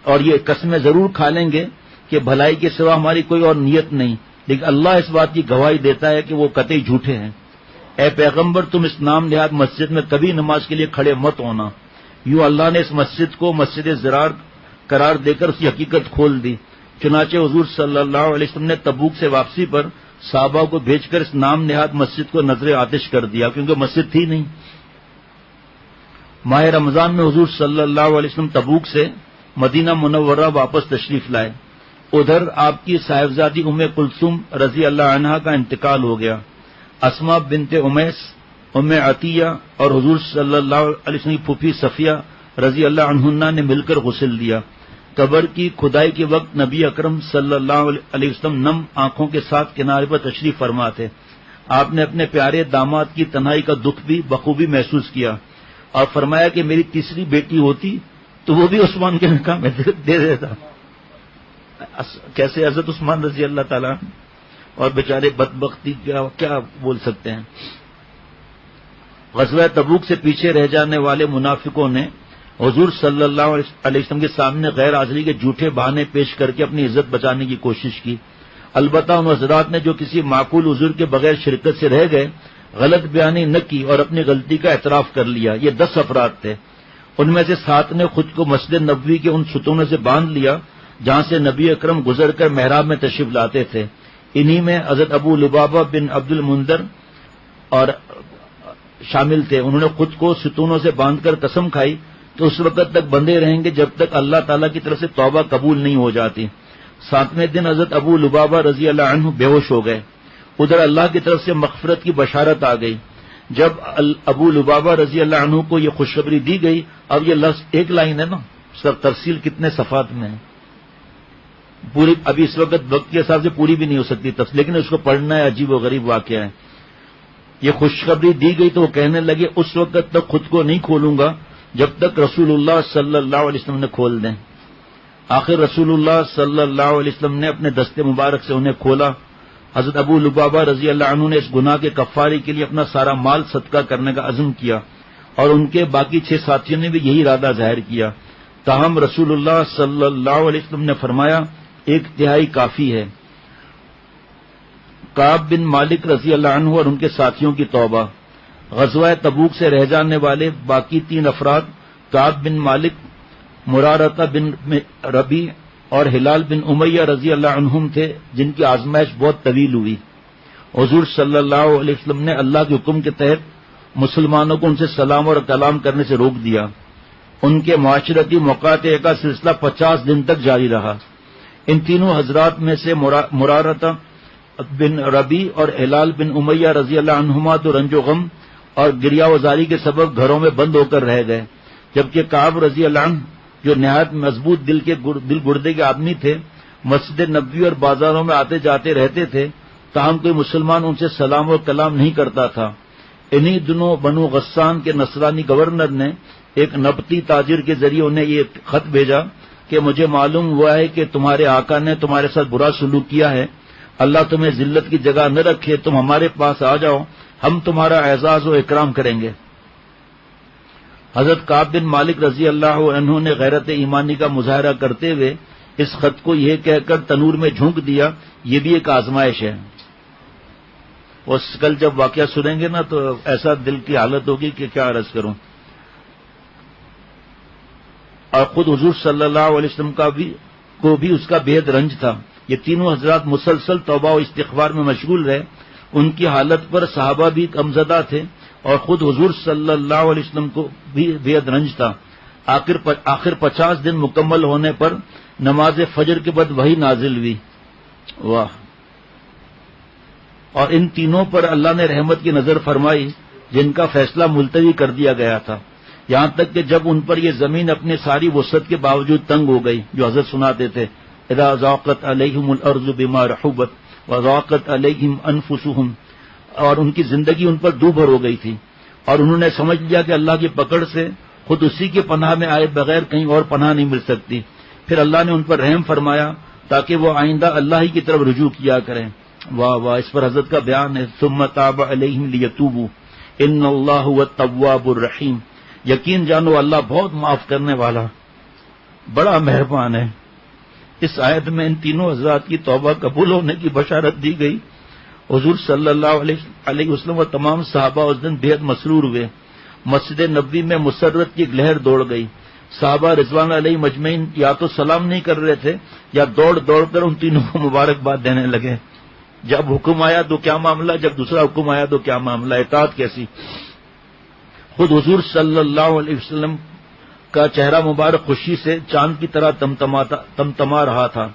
اور یہ قسمیں ضرور کھا لیں گے کہ بھلائی کے سوا ہماری کوئی اور نیت نہیں، لیکن اللہ اس بات کی گواہی دیتا ہے کہ وہ قطعی جھوٹے ہیں۔ اے پیغمبر، تم اس نام نہاد مسجد میں کبھی نماز کے لیے کھڑے مت ہونا۔ یوں اللہ نے اس مسجد کو مسجد زرار قرار دے کر اس کی حقیقت کھول دی۔ چنانچہ حضور صلی اللہ علیہ وسلم نے تبوک سے واپسی پر صحابہ کو بھیج کر اس نام نہاد مسجد کو نظر آتش کر دیا، کیونکہ مسجد تھی نہیں۔ ماہ رمضان میں حضور صلی اللہ علیہ وسلم تبوک سے مدینہ منورہ واپس تشریف لائے۔ ادھر آپ کی صاحبزادی ام کلثوم رضی اللہ عنہا کا انتقال ہو گیا۔ اسماء بنت امیس، ام عطیہ اور حضور صلی اللہ علیہ وسلم کی پھوپھی صفیہ رضی اللہ عنہا نے مل کر غسل دیا۔ قبر کی کھدائی کے وقت نبی اکرم صلی اللہ علیہ وسلم نم آنکھوں کے ساتھ کنارے پر تشریف فرما تھے۔ آپ نے اپنے پیارے داماد کی تنہائی کا دکھ بھی بخوبی محسوس کیا اور فرمایا کہ میری تیسری بیٹی ہوتی تو وہ بھی عثمان کے نکاح میں دے دیتا۔ کیسے حضرت عثمان رضی اللہ تعالیٰ اور بیچارے بدبختی کیا بول سکتے ہیں۔ غزوہ تبوک سے پیچھے رہ جانے والے منافقوں نے حضور صلی اللہ علیہ وسلم کے سامنے غیر حاضری کے جھوٹے بہانے پیش کر کے اپنی عزت بچانے کی کوشش کی البتہ ان حضرات نے جو کسی معقول عذر کے بغیر شرکت سے رہ گئے، غلط بیانی نہ کی اور اپنی غلطی کا اعتراف کر لیا، یہ 10 افراد تھے۔ ان میں سے 7 نے خود کو مسجد نبوی کے ان ستونوں سے باندھ لیا جہاں سے نبی اکرم گزر کر محراب میں تشریف لاتے تھے۔ انہی میں حضرت ابو لبابہ بن عبد المنذر اور شامل تھے۔ انہوں نے خود کو ستونوں سے باندھ کر قسم کھائی کہ اس وقت تک بندے رہیں گے جب تک اللہ تعالیٰ کی طرف سے توبہ قبول نہیں ہو جاتی۔ 7ویں دن حضرت ابو لبابہ رضی اللہ عنہ بے ہوش ہو گئے۔ ادھر اللہ کی طرف سے مغفرت کی بشارت آ گئی۔ جب ابو لبابہ رضی اللہ عنہ کو یہ خوشخبری دی گئی، اب یہ لفظ ایک لائن ہے نا، سر تفصیل کتنے صفحات میں ہے، پوری ابھی اس وقت کے حساب سے پوری بھی نہیں ہو سکتی تفصیل، لیکن اس کو پڑھنا ہے، عجیب و غریب واقعہ ہے۔ یہ خوشخبری دی گئی تو وہ کہنے لگے اس وقت تک خود کو نہیں کھولوں گا جب تک رسول اللہ صلی اللہ علیہ وسلم نے کھول دیں۔ آخر رسول اللہ صلی اللہ علیہ وسلم نے اپنے دستے مبارک سے انہیں کھولا۔ حضرت ابو لبابہ رضی اللہ عنہ نے اس گناہ کے کفارے کے لیے اپنا سارا مال صدقہ کرنے کا عزم کیا اور ان کے باقی 6 ساتھیوں نے بھی یہی ارادہ ظاہر کیا۔ تاہم رسول اللہ صلی اللہ علیہ وسلم نے فرمایا 1/3 کافی ہے۔ کعب بن مالک رضی اللہ عنہ اور ان کے ساتھیوں کی توبہ۔ غزوہ تبوک سے رہ جانے والے باقی 3 افراد کعب بن مالک، مرارہ بن ربی اور ہلال بن امیہ رضی اللہ عنہم تھے، جن کی آزمائش بہت طویل ہوئی۔ حضور صلی اللہ علیہ وسلم نے اللہ کے حکم کے تحت مسلمانوں کو ان سے سلام اور کلام کرنے سے روک دیا۔ ان کے معاشرتی مقاطعے کا سلسلہ 50 دن تک جاری رہا۔ ان تینوں حضرات میں سے مرارہ بن ربی اور ہلال بن امیہ رضی اللہ عنہما تو رنج و غم اور گریہ وزاری کے سبب گھروں میں بند ہو کر رہ گئے، جبکہ کعب رضی اللہ عنہ جو نہایت مضبوط دل گردے کے آدمی تھے، مسجد نبوی اور بازاروں میں آتے جاتے رہتے تھے، تاہم کوئی مسلمان ان سے سلام و کلام نہیں کرتا تھا۔ انہی دنوں بنو غسان کے نصرانی گورنر نے ایک نبطی تاجر کے ذریعے انہیں یہ خط بھیجا کہ مجھے معلوم ہوا ہے کہ تمہارے آقا نے تمہارے ساتھ برا سلوک کیا ہے، اللہ تمہیں ذلت کی جگہ نہ رکھے، تم ہمارے پاس آ جاؤ، ہم تمہارا اعزاز و اکرام کریں گے۔ حضرت کعب بن مالک رضی اللہ عنہ نے غیرت ایمانی کا مظاہرہ کرتے ہوئے اس خط کو یہ کہہ کر تنور میں جھونک دیا، یہ بھی ایک آزمائش ہے۔ اور کل جب واقعہ سنیں گے نا تو ایسا دل کی حالت ہوگی کہ کیا عرض کروں۔ اور خود حضور صلی اللہ علیہ وسلم کو بھی اس کا بےحد رنج تھا۔ یہ تینوں حضرات مسلسل توبہ و استغفار میں مشغول رہے۔ ان کی حالت پر صحابہ بھی غمزدہ تھے اور خود حضور صلی اللہ علیہ وسلم کو بھی بےحد رنج تھا۔ آخر 50 دن مکمل ہونے پر نماز فجر کے بعد وحی نازل ہوئی۔ واہ! اور ان تینوں پر اللہ نے رحمت کی نظر فرمائی، جن کا فیصلہ ملتوی کر دیا گیا تھا، یہاں تک کہ جب ان پر یہ زمین اپنی ساری وسعت کے باوجود تنگ ہو گئی، جو حضرت سناتے تھے، اذا ضاقت علیہم الارض بما رحبت وضاقت علیہم انفسہم، اور ان کی زندگی ان پر دو بھر ہو گئی تھی، اور انہوں نے سمجھ لیا کہ اللہ کی پکڑ سے خود اسی کی پناہ میں آئے بغیر کہیں اور پناہ نہیں مل سکتی۔ پھر اللہ نے ان پر رحم فرمایا تاکہ وہ آئندہ اللہ ہی کی طرف رجوع کیا کریں۔ واہ واہ! اس پر حضرت کا بیان ہے، ثم تاب علیہم لیتوبوا ان اللہ هو التواب الرحیم۔ یقین جانو اللہ بہت معاف کرنے والا، بڑا مہربان ہے۔ اس آیت میں ان تینوں حضرات کی توبہ قبول ہونے کی بشارت دی گئی۔ حضور صلی اللہ علیہ وسلم و تمام صحابہ اس دن بے حد مسرور ہوئے۔ مسجد نبوی میں مسرت کی ایک لہر دوڑ گئی۔ صحابہ رضوان علیہ مجمعین یا تو سلام نہیں کر رہے تھے یا دوڑ دوڑ کر ان تینوں کو مبارکباد دینے لگے۔ جب حکم آیا تو کیا معاملہ، جب دوسرا حکم آیا تو کیا معاملہ، اطاعت کیسی۔ خود حضور صلی اللہ علیہ وسلم کا چہرہ مبارک خوشی سے چاند کی طرح تمتما رہا تھا۔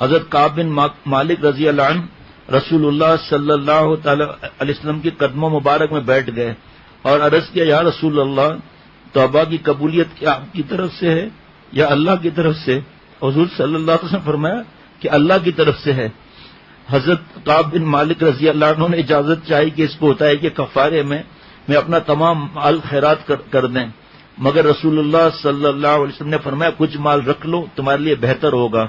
حضرت کعب بن مالک رضی اللہ عنہ رسول اللہ صلی اللہ تعالی علیہ وسلم کے قدموں مبارک میں بیٹھ گئے اور عرض کیا، یا رسول اللہ، توبہ کی قبولیت کیا آپ کی طرف سے ہے یا اللہ کی طرف سے؟ حضور صلی اللہ علیہ وسلم فرمایا کہ اللہ کی طرف سے ہے۔ حضرت کعب بن مالک رضی اللہ عنہ نے اجازت چاہی کہ اس کو ہوتا ہے کہ کفارے میں اپنا تمام مال خیرات کر دیں، مگر رسول اللہ صلی اللہ علیہ وسلم نے فرمایا کچھ مال رکھ لو، تمہارے لیے بہتر ہوگا۔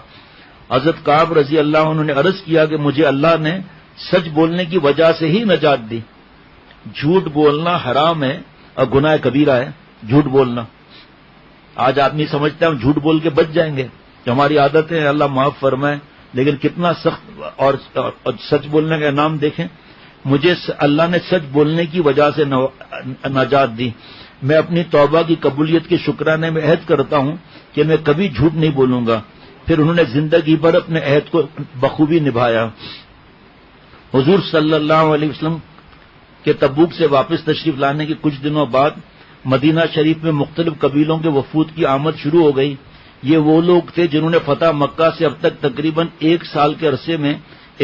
حضرت کعب رضی اللہ عنہ نے عرض کیا کہ مجھے اللہ نے سچ بولنے کی وجہ سے ہی نجات دی۔ جھوٹ بولنا حرام ہے اور گناہ کبیرہ ہے، جھوٹ بولنا۔ آج آدمی سمجھتا ہے ہم جھوٹ بول کے بچ جائیں گے، جو ہماری عادت ہے، اللہ معاف فرمائے، لیکن کتنا سخت اور سچ بولنے کا انعام دیکھیں. مجھے اللہ نے سچ بولنے کی وجہ سے نجات دی. میں اپنی توبہ کی قبولیت کے شکرانے میں عہد کرتا ہوں کہ میں کبھی جھوٹ نہیں بولوں گا. پھر انہوں نے زندگی بھر اپنے عہد کو بخوبی نبھایا. حضور صلی اللہ علیہ وسلم کے تبوک سے واپس تشریف لانے کے کچھ دنوں بعد مدینہ شریف میں مختلف قبیلوں کے وفود کی آمد شروع ہو گئی. یہ وہ لوگ تھے جنہوں نے فتح مکہ سے اب تک تقریباً 1 سال کے عرصے میں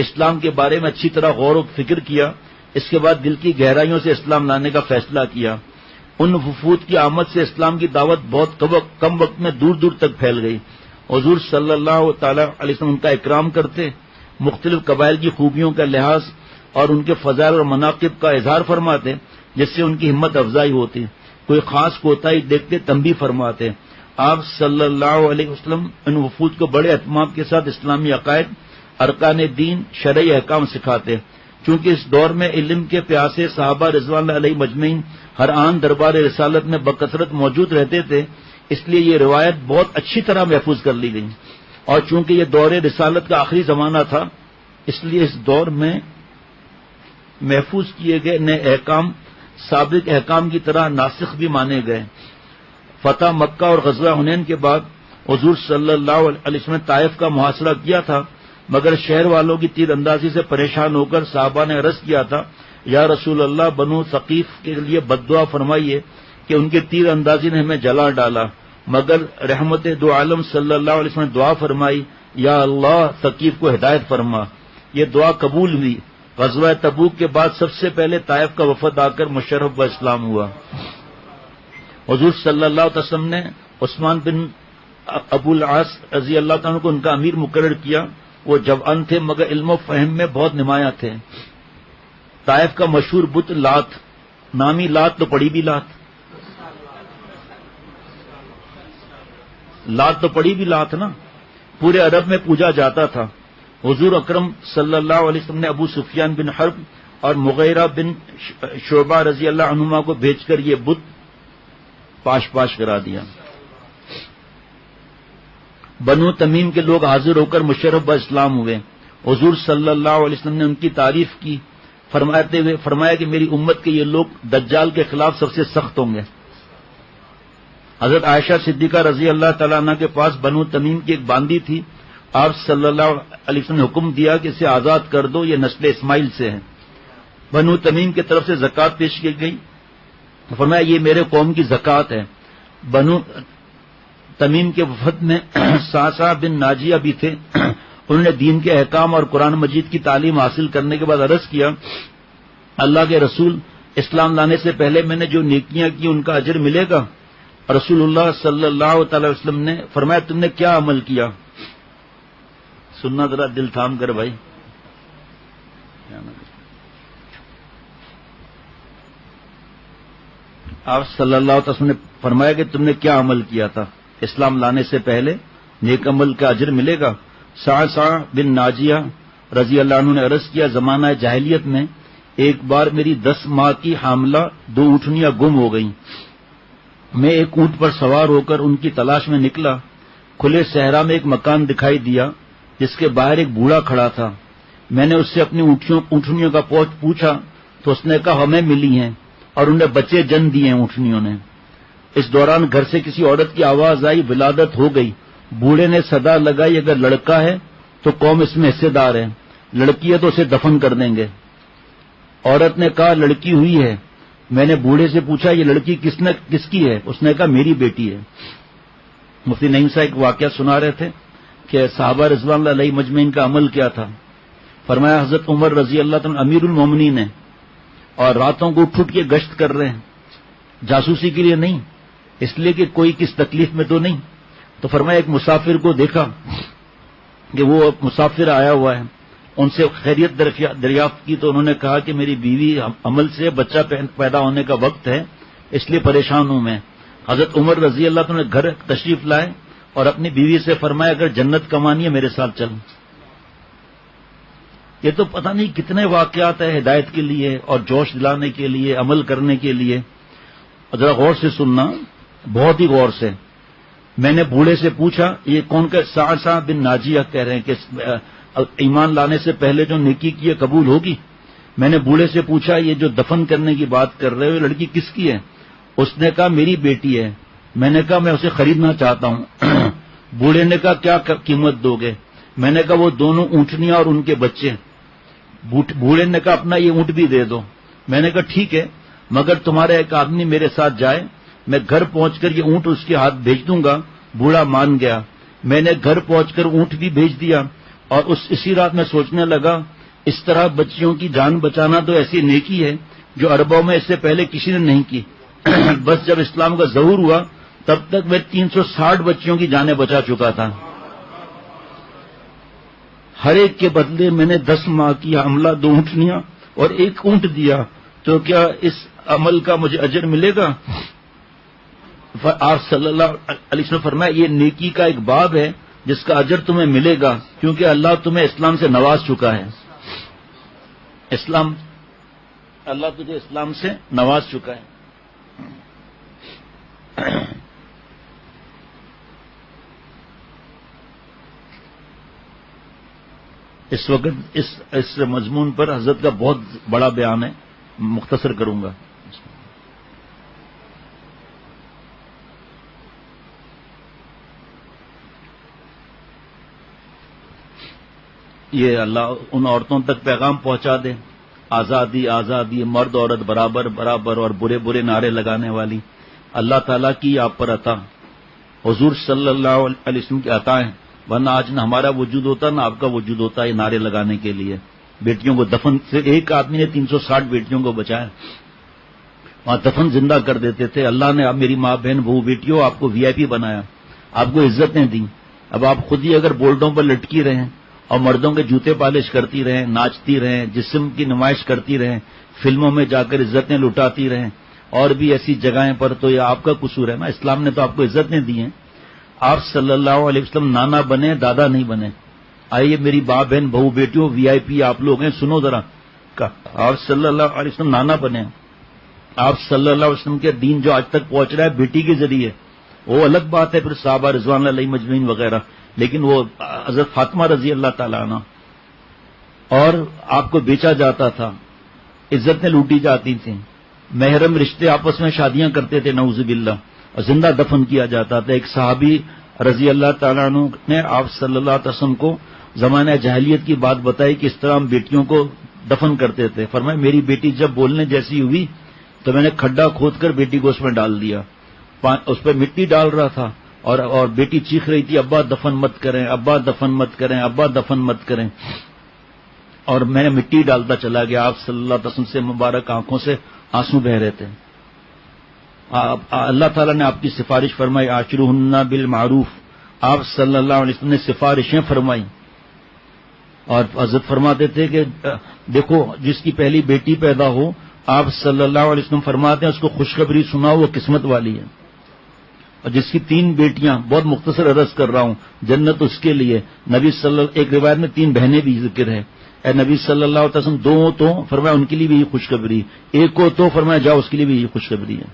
اسلام کے بارے میں اچھی طرح غور و فکر کیا. اس کے بعد دل کی گہرائیوں سے اسلام لانے کا فیصلہ کیا. ان وفود کی آمد سے اسلام کی دعوت بہت کم وقت میں دور دور تک پھیل گئی. حضور صلی اللہ تعالی علیہ وسلم ان کا اکرام کرتے، مختلف قبائل کی خوبیوں کا لحاظ اور ان کے فضائل اور مناقب کا اظہار فرماتے، جس سے ان کی ہمت افزائی ہوتی. کوئی خاص کوتاہی دیکھتے تنبیہ فرماتے. آپ صلی اللہ علیہ وسلم ان وفود کو بڑے اہتمام کے ساتھ اسلامی عقائد، ارکان دین، شرعی احکام سکھاتے. چونکہ اس دور میں علم کے پیاسے صحابہ رضوان اللہ علیہ مجمعین ہر آن دربار رسالت میں بکثرت موجود رہتے تھے، اس لیے یہ روایت بہت اچھی طرح محفوظ کر لی گئی. اور چونکہ یہ دور رسالت کا آخری زمانہ تھا، اس لیے اس دور میں محفوظ کیے گئے نئے احکام سابق احکام کی طرح ناسخ بھی مانے گئے. فتح مکہ اور غزوہ حنین کے بعد حضور صلی اللہ علیہ وسلم نے طائف کا محاصرہ کیا تھا، مگر شہر والوں کی تیر اندازی سے پریشان ہو کر صحابہ نے عرض کیا تھا، یا رسول اللہ، بنو ثقیف کے لیے بد دعا فرمائیے کہ ان کے تیر اندازی نے ہمیں جلا ڈالا. مگر رحمت دو عالم صلی اللہ علیہ وسلم نے دعا فرمائی، یا اللہ، ثقیف کو ہدایت فرما. یہ دعا قبول ہوئی. غزوہ تبوک کے بعد سب سے پہلے طائف کا وفد آ کر مشرف و اسلام ہوا. حضور صلی اللہ علیہ وسلم نے عثمان بن ابو العاص رضی اللہ تعالیٰ کو ان کا امیر مقرر کیا. وہ جوان تھے مگر علم و فہم میں بہت نمایاں تھے. طائف کا مشہور بت لات، نامی لات تو پڑی بھی لات، لات تو پڑی بھی لات نا، پورے عرب میں پوجا جاتا تھا. حضور اکرم صلی اللہ علیہ وسلم نے ابو سفیان بن حرب اور مغیرہ بن شعبہ رضی اللہ عنہما کو بھیج کر یہ بت پاش کرا دیا. بنو تمیم کے لوگ حاضر ہو کر مشرف و اسلام ہوئے. حضور صلی اللہ علیہ وسلم نے ان کی تعریف کی، فرماتے ہوئے فرمایا کہ میری امت کے یہ لوگ دجال کے خلاف سب سے سخت ہوں گے. حضرت عائشہ صدیقہ رضی اللہ تعالیٰ عنہ کے پاس بنو تمیم کی ایک باندی تھی. آپ صلی اللہ علیہ وسلم نے حکم دیا کہ اسے آزاد کر دو، یہ نسل اسماعیل سے ہے. بنو تمیم کی طرف سے زکوٰۃ پیش کی گئی. فرمایا یہ میرے قوم کی زکوٰۃ ہے. بنو تمیم کے وفد میں ساسا بن ناجیہ بھی تھے. انہوں نے دین کے احکام اور قرآن مجید کی تعلیم حاصل کرنے کے بعد عرض کیا، اللہ کے رسول، اسلام لانے سے پہلے میں نے جو نیکیاں کی ان کا اجر ملے گا؟ رسول اللہ صلی اللہ تعالی وسلم نے فرمایا، تم نے کیا عمل کیا؟ سننا ذرا دل تھام کر بھائی. آپ صلی اللہ علیہ وسلم نے فرمایا کہ تم نے کیا عمل کیا تھا؟ اسلام لانے سے پہلے نیک عمل کا اجر ملے گا. سعسع بن ناجیہ رضی اللہ عنہ نے عرض کیا، زمانہ جاہلیت میں ایک بار میری 10 ماہ کی حاملہ 2 اونٹنیاں گم ہو گئیں. میں ایک اونٹ پر سوار ہو کر ان کی تلاش میں نکلا. کھلے صحرا میں ایک مکان دکھائی دیا جس کے باہر ایک بوڑھا کھڑا تھا. میں نے اس سے اپنی اونٹنیوں کا پوچھا تو اس نے کہا ہمیں ملی ہیں اور انہیں بچے جن دیے ہیں اونٹنیوں نے. اس دوران گھر سے کسی عورت کی آواز آئی، ولادت ہو گئی. بوڑھے نے صدا لگائی، اگر لڑکا ہے تو قوم اس میں حصے دار ہے، لڑکی ہے تو اسے دفن کر دیں گے. عورت نے کہا لڑکی ہوئی ہے. میں نے بوڑھے سے پوچھا یہ لڑکی کس کی ہے؟ اس نے کہا میری بیٹی ہے. مفتی نعیم صاحب ایک واقعہ سنا رہے تھے کہ صحابہ رضوان اللہ علیہ مجمعین کا عمل کیا تھا. فرمایا حضرت عمر رضی اللہ عنہ امیر المومنین ہیں اور راتوں کو اٹھ کے گشت کر رہے ہیں، جاسوسی کے لیے نہیں، اس لیے کہ کوئی کس تکلیف میں تو نہیں. تو فرمایا ایک مسافر کو دیکھا کہ وہ مسافر آیا ہوا ہے. ان سے خیریت دریافت کی تو انہوں نے کہا کہ میری بیوی عمل سے بچہ پیدا ہونے کا وقت ہے، اس لیے پریشان ہوں میں. حضرت عمر رضی اللہ عنہ نے گھر تشریف لائے اور اپنی بیوی سے فرمایا اگر جنت کمانی ہے میرے ساتھ چل. یہ تو پتہ نہیں کتنے واقعات ہیں ہدایت کے لیے اور جوش دلانے کے لیے، عمل کرنے کے لیے. ذرا غور سے سننا، بہت ہی غور سے. میں نے بوڑھے سے پوچھا یہ کون کہ سعصع بن ناجیہ کہہ رہے ہیں کہ ایمان لانے سے پہلے جو نیکی کی ہے قبول ہوگی. میں نے بوڑھے سے پوچھا یہ جو دفن کرنے کی بات کر رہے ہو یہ لڑکی کس کی ہے؟ اس نے کہا میری بیٹی ہے. میں نے کہا میں اسے خریدنا چاہتا ہوں. بوڑھے نے کہا کیا قیمت دو گے؟ میں نے کہا وہ دونوں اونٹنیاں اور ان کے بچے. بوڑھے نے کہا اپنا یہ اونٹ بھی دے دو. میں نے کہا ٹھیک ہے مگر تمہارا ایک آدمی میرے ساتھ جائے, میں گھر پہنچ کر یہ اونٹ اس کے ہاتھ بھیج دوں گا. بوڑھا مان گیا. میں نے گھر پہنچ کر اونٹ بھی بھیج دیا اور اسی رات میں سوچنے لگا اس طرح بچیوں کی جان بچانا تو ایسی نیکی ہے جو عربوں میں اس سے پہلے کسی نے نہیں کی. بس جب اسلام کا ظہور ہوا تب تک میں 360 بچیوں کی جانیں بچا چکا تھا. ہر ایک کے بدلے میں نے 10 ماہ کی حاملہ 2 اونٹنیاں اور 1 اونٹ دیا. تو کیا اس عمل کا مجھے اجر ملے گا؟ آپ صلی اللہ علیہ وسلم فرمایا یہ نیکی کا ایک باب ہے جس کا اجر تمہیں ملے گا کیونکہ اللہ تمہیں اسلام سے نواز چکا ہے. اللہ تجھے اسلام سے نواز چکا ہے. اس وقت اس مضمون پر حضرت کا بہت بڑا بیان ہے, مختصر کروں گا. یہ اللہ ان عورتوں تک پیغام پہنچا دے آزادی آزادی, مرد عورت برابر برابر, اور برے برے نعرے لگانے والی. اللہ تعالیٰ کی آپ پر عطا, حضور صلی اللہ علیہ وسلم کی عطا ہے, ورنہ آج نہ ہمارا وجود ہوتا نہ آپ کا وجود ہوتا یہ نعرے لگانے کے لیے. بیٹیوں کو دفن سے ایک آدمی نے 360 بیٹیوں کو بچایا. وہاں دفن زندہ کر دیتے تھے. اللہ نے اب میری ماں بہن بہو بیٹیوں آپ کو VIP بنایا, آپ کو عزتیں دیں. اب آپ خود ہی اگر بولڈوں پر لٹکی رہیں اور مردوں کے جوتے پالش کرتی رہیں, ناچتی رہیں, جسم کی نمائش کرتی رہیں, فلموں میں جا کر عزتیں لٹاتی رہیں اور بھی ایسی جگہیں پر, تو یہ آپ کا قصور ہے نا. اسلام نے تو آپ کو عزتیں دی ہیں. آپ صلی اللہ علیہ وسلم نانا بنے, دادا نہیں بنے. آئیے میری ماں بہن بہو بیٹیوں VIP آپ لوگ ہیں, سنو ذرا. آپ صلی اللہ علیہ وسلم نانا بنے. آپ صلی اللہ علیہ وسلم کے دین جو آج تک پہنچ رہا ہے بیٹی کے ذریعے, وہ الگ بات ہے. پھر صحابہ رضوان اللہ علیہم اجمعین وغیرہ, لیکن وہ حضرت فاطمہ رضی اللہ تعالیٰ عنہ, اور آپ کو بیچا جاتا تھا, عزتیں لوٹی جاتی تھیں, محرم رشتے آپس میں شادیاں کرتے تھے نعوذ باللہ, اور زندہ دفن کیا جاتا تھا. ایک صحابی رضی اللہ تعالیٰ عنہ نے آپ صلی اللہ علیہ وسلم کو زمانہ جاہلیت کی بات بتائی کہ اس طرح ہم بیٹیوں کو دفن کرتے تھے. فرمایا میری بیٹی جب بولنے جیسی ہوئی تو میں نے کھڈا کھود کر بیٹی کو اس میں ڈال دیا. اس پہ مٹی ڈال رہا تھا اور بیٹی چیخ رہی تھی ابا دفن مت کریں, ابا دفن مت کریں, ابا دفن مت کریں. اور میں نے مٹی ڈالتا چلا گیا. آپ صلی اللہ علیہ وسلم سے مبارک آنکھوں سے آنسو بہ رہے تھے. اللہ تعالیٰ نے آپ کی سفارش فرمائی عاشروہن بالمعروف. آپ صلی اللہ علیہ وسلم نے سفارشیں فرمائی اور حضرت فرماتے تھے کہ دیکھو جس کی پہلی بیٹی پیدا ہو, آپ صلی اللہ علیہ وسلم فرماتے ہیں اس کو خوشخبری سناؤ, وہ قسمت والی ہے. اور جس کی 3 بیٹیاں, بہت مختصر عرض کر رہا ہوں, جنت اس کے لیے. نبی صلی اللہ, ایک روایت میں 3 بہنیں بھی ذکر ہے. اے نبی صلی اللہ علیہ وسلم 2 تو فرمایا ان کے لیے بھی یہ خوشخبری, 1 کو تو فرمایا جاؤ اس کے لیے بھی یہ خوشخبری ہے.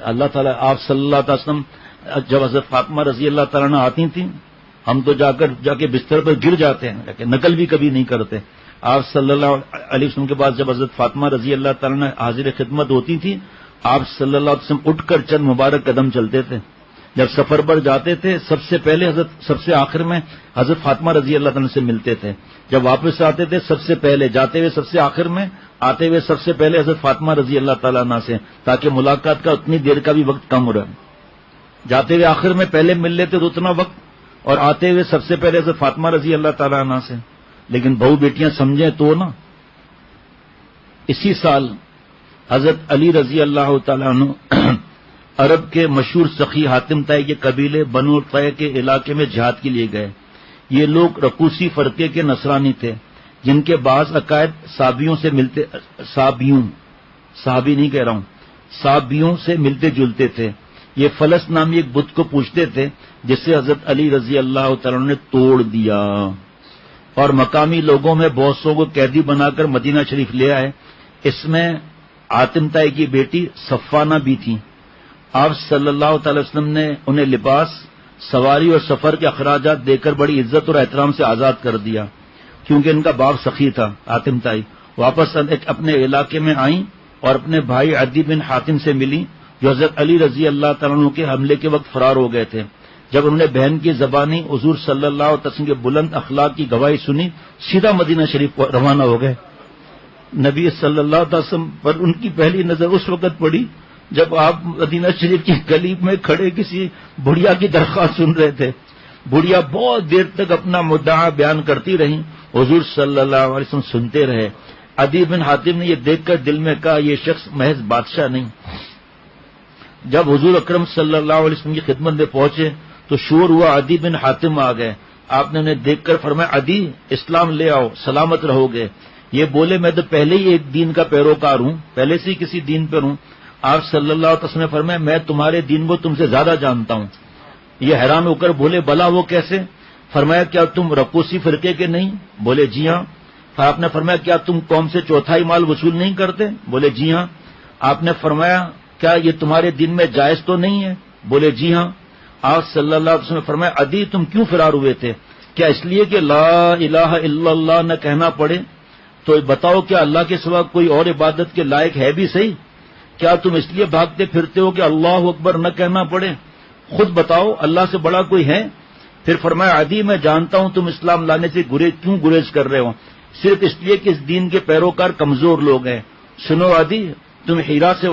اللہ تعالیٰ آپ صلی اللہ علیہ وسلم جب حضرت فاطمہ رضی اللہ تعالیٰ عنہ آتی تھیں, ہم تو جا کے بستر پر گر جاتے ہیں, نقل بھی کبھی نہیں کرتے. آپ صلی اللہ علیہ وسلم کے بعد جب حضرت فاطمہ رضی اللہ تعالیٰ عنہ حاضر خدمت ہوتی تھی, آپ صلی اللہ علیہ وسلم اٹھ کر چند مبارک قدم چلتے تھے. جب سفر پر جاتے تھے سب سے پہلے سب سے آخر میں حضرت فاطمہ رضی اللہ تعالیٰ سے ملتے تھے. جب واپس آتے تھے سب سے پہلے, جاتے ہوئے سب سے آخر میں, آتے ہوئے سب سے پہلے حضرت فاطمہ رضی اللہ تعالیٰ عنہ سے, تاکہ ملاقات کا اتنی دیر کا بھی وقت کم ہو رہا. جاتے ہوئے آخر میں پہلے مل لیتے تو اتنا وقت, اور آتے ہوئے سب سے پہلے حضرت فاطمہ رضی اللہ تعالیٰ عنہ سے. لیکن بہو بیٹیاں سمجھیں تو نا. اسی سال حضرت علی رضی اللہ تعالیٰ عنہ عرب کے مشہور سخی حاتم طائی کے قبیلے بنو طے کے علاقے میں جہاد کے لیے گئے. یہ لوگ رقوسی فرقے کے نصرانی تھے جن کے بعض عقائد صحابیوں سے ملتے, صحابی نہیں کہہ رہا ہوں, صحابیوں سے ملتے جلتے تھے. یہ فلس نامی ایک بت کو پوجتے تھے جسے حضرت علی رضی اللہ تعالیٰ عنہ نے توڑ دیا اور مقامی لوگوں میں بہت سو کو قیدی بنا کر مدینہ شریف لے آئے. اس میں حاتم طائی کی بیٹی صفانہ بھی تھی. آپ صلی اللہ تعالی وسلم نے انہیں لباس، سواری اور سفر کے اخراجات دے کر بڑی عزت اور احترام سے آزاد کر دیا، کیونکہ ان کا باپ سخی تھا حاتم تائی۔ واپس اپنے علاقے میں آئیں اور اپنے بھائی عدی بن حاتم سے ملی، جو حضرت علی رضی اللہ تعالیٰ عنہ کے حملے کے وقت فرار ہو گئے تھے۔ جب انہوں نے بہن کی زبانی حضور صلی اللہ علیہ وسلم کے بلند اخلاق کی گواہی سنی، سیدھا مدینہ شریف کو روانہ ہو گئے۔ نبی صلی اللہ علیہ وسلم پر ان کی پہلی نظر اس وقت پڑی جب آپ مدینہ شریف کی گلی میں کھڑے کسی بڑھیا کی درخواست سن رہے تھے۔ بڑھیا بہت دیر تک اپنا مدعا بیان کرتی رہیں، حضور صلی اللہ علیہ وسلم سنتے رہے۔ عدی بن حاتم نے یہ دیکھ کر دل میں کہا، یہ شخص محض بادشاہ نہیں۔ جب حضور اکرم صلی اللہ علیہ وسلم کی خدمت میں پہنچے تو شور ہوا، عدی بن حاتم آ گئے۔ آپ نے انہیں دیکھ کر فرمایا، عدی اسلام لے آؤ، سلامت رہو گے۔ یہ بولے، میں تو پہلے ہی ایک دین کا پیروکار ہوں، پہلے سے ہی کسی دین پر ہوں۔ آپ صلی اللہ علیہ وسلم نے فرمایا، میں تمہارے دین کو تم سے زیادہ جانتا ہوں۔ یہ حیران ہو کر بولے، بلا وہ کیسے؟ فرمایا، کیا تم رقوسی فرقے کے نہیں؟ بولے جی ہاں۔ آپ نے فرمایا، کیا تم قوم سے چوتھائی مال وصول نہیں کرتے؟ بولے جی ہاں۔ آپ نے فرمایا، کیا یہ تمہارے دین میں جائز تو نہیں ہے؟ بولے جی ہاں۔ آپ صلی اللہ علیہ وسلم نے فرمایا، عدی تم کیوں فرار ہوئے تھے؟ کیا اس لیے کہ لا الہ الا اللہ نہ کہنا پڑے؟ تو بتاؤ، کیا اللہ کے سوا کوئی اور عبادت کے لائق ہے بھی صحیح؟ کیا تم اس لیے بھاگتے پھرتے ہو کہ اللہ اکبر نہ کہنا پڑے؟ خود بتاؤ، اللہ سے بڑا کوئی ہے؟ پھر فرمایا، عدی میں جانتا ہوں تم اسلام لانے سے کیوں گریز کر رہے ہو، صرف اس لیے کہ اس دین کے پیروکار کمزور لوگ ہیں۔ سنو عدی، تم ہیرا سے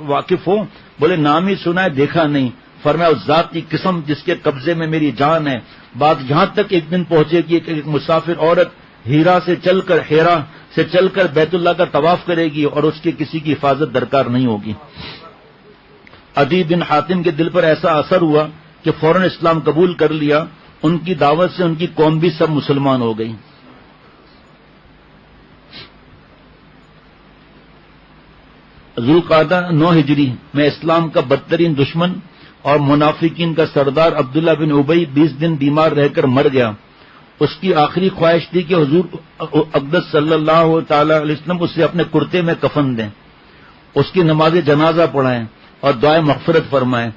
واقف ہو؟ بولے نام ہی سنا ہے، دیکھا نہیں۔ فرمایا، اس ذات کی قسم جس کے قبضے میں میری جان ہے، بات یہاں تک ایک دن پہنچے گی کہ ایک مسافر عورت ہیرا سے چل کر بیت اللہ کا طواف کرے گی اور اس کے کسی کی حفاظت درکار نہیں ہوگی۔ عدی بن حاتم کے دل پر ایسا اثر ہوا کہ فوراً اسلام قبول کر لیا۔ ان کی دعوت سے ان کی قوم بھی سب مسلمان ہو گئی۔ ذوالقعدہ 9 ہجری میں اسلام کا بدترین دشمن اور منافقین کا سردار عبداللہ بن ابی 20 دن بیمار رہ کر مر گیا۔ اس کی آخری خواہش تھی کہ حضور اقدس صلی اللہ تعالی علیہ وسلم اسے اپنے کرتے میں کفن دیں، اس کی نماز جنازہ پڑھائیں اور دعائے مغفرت فرمائیں۔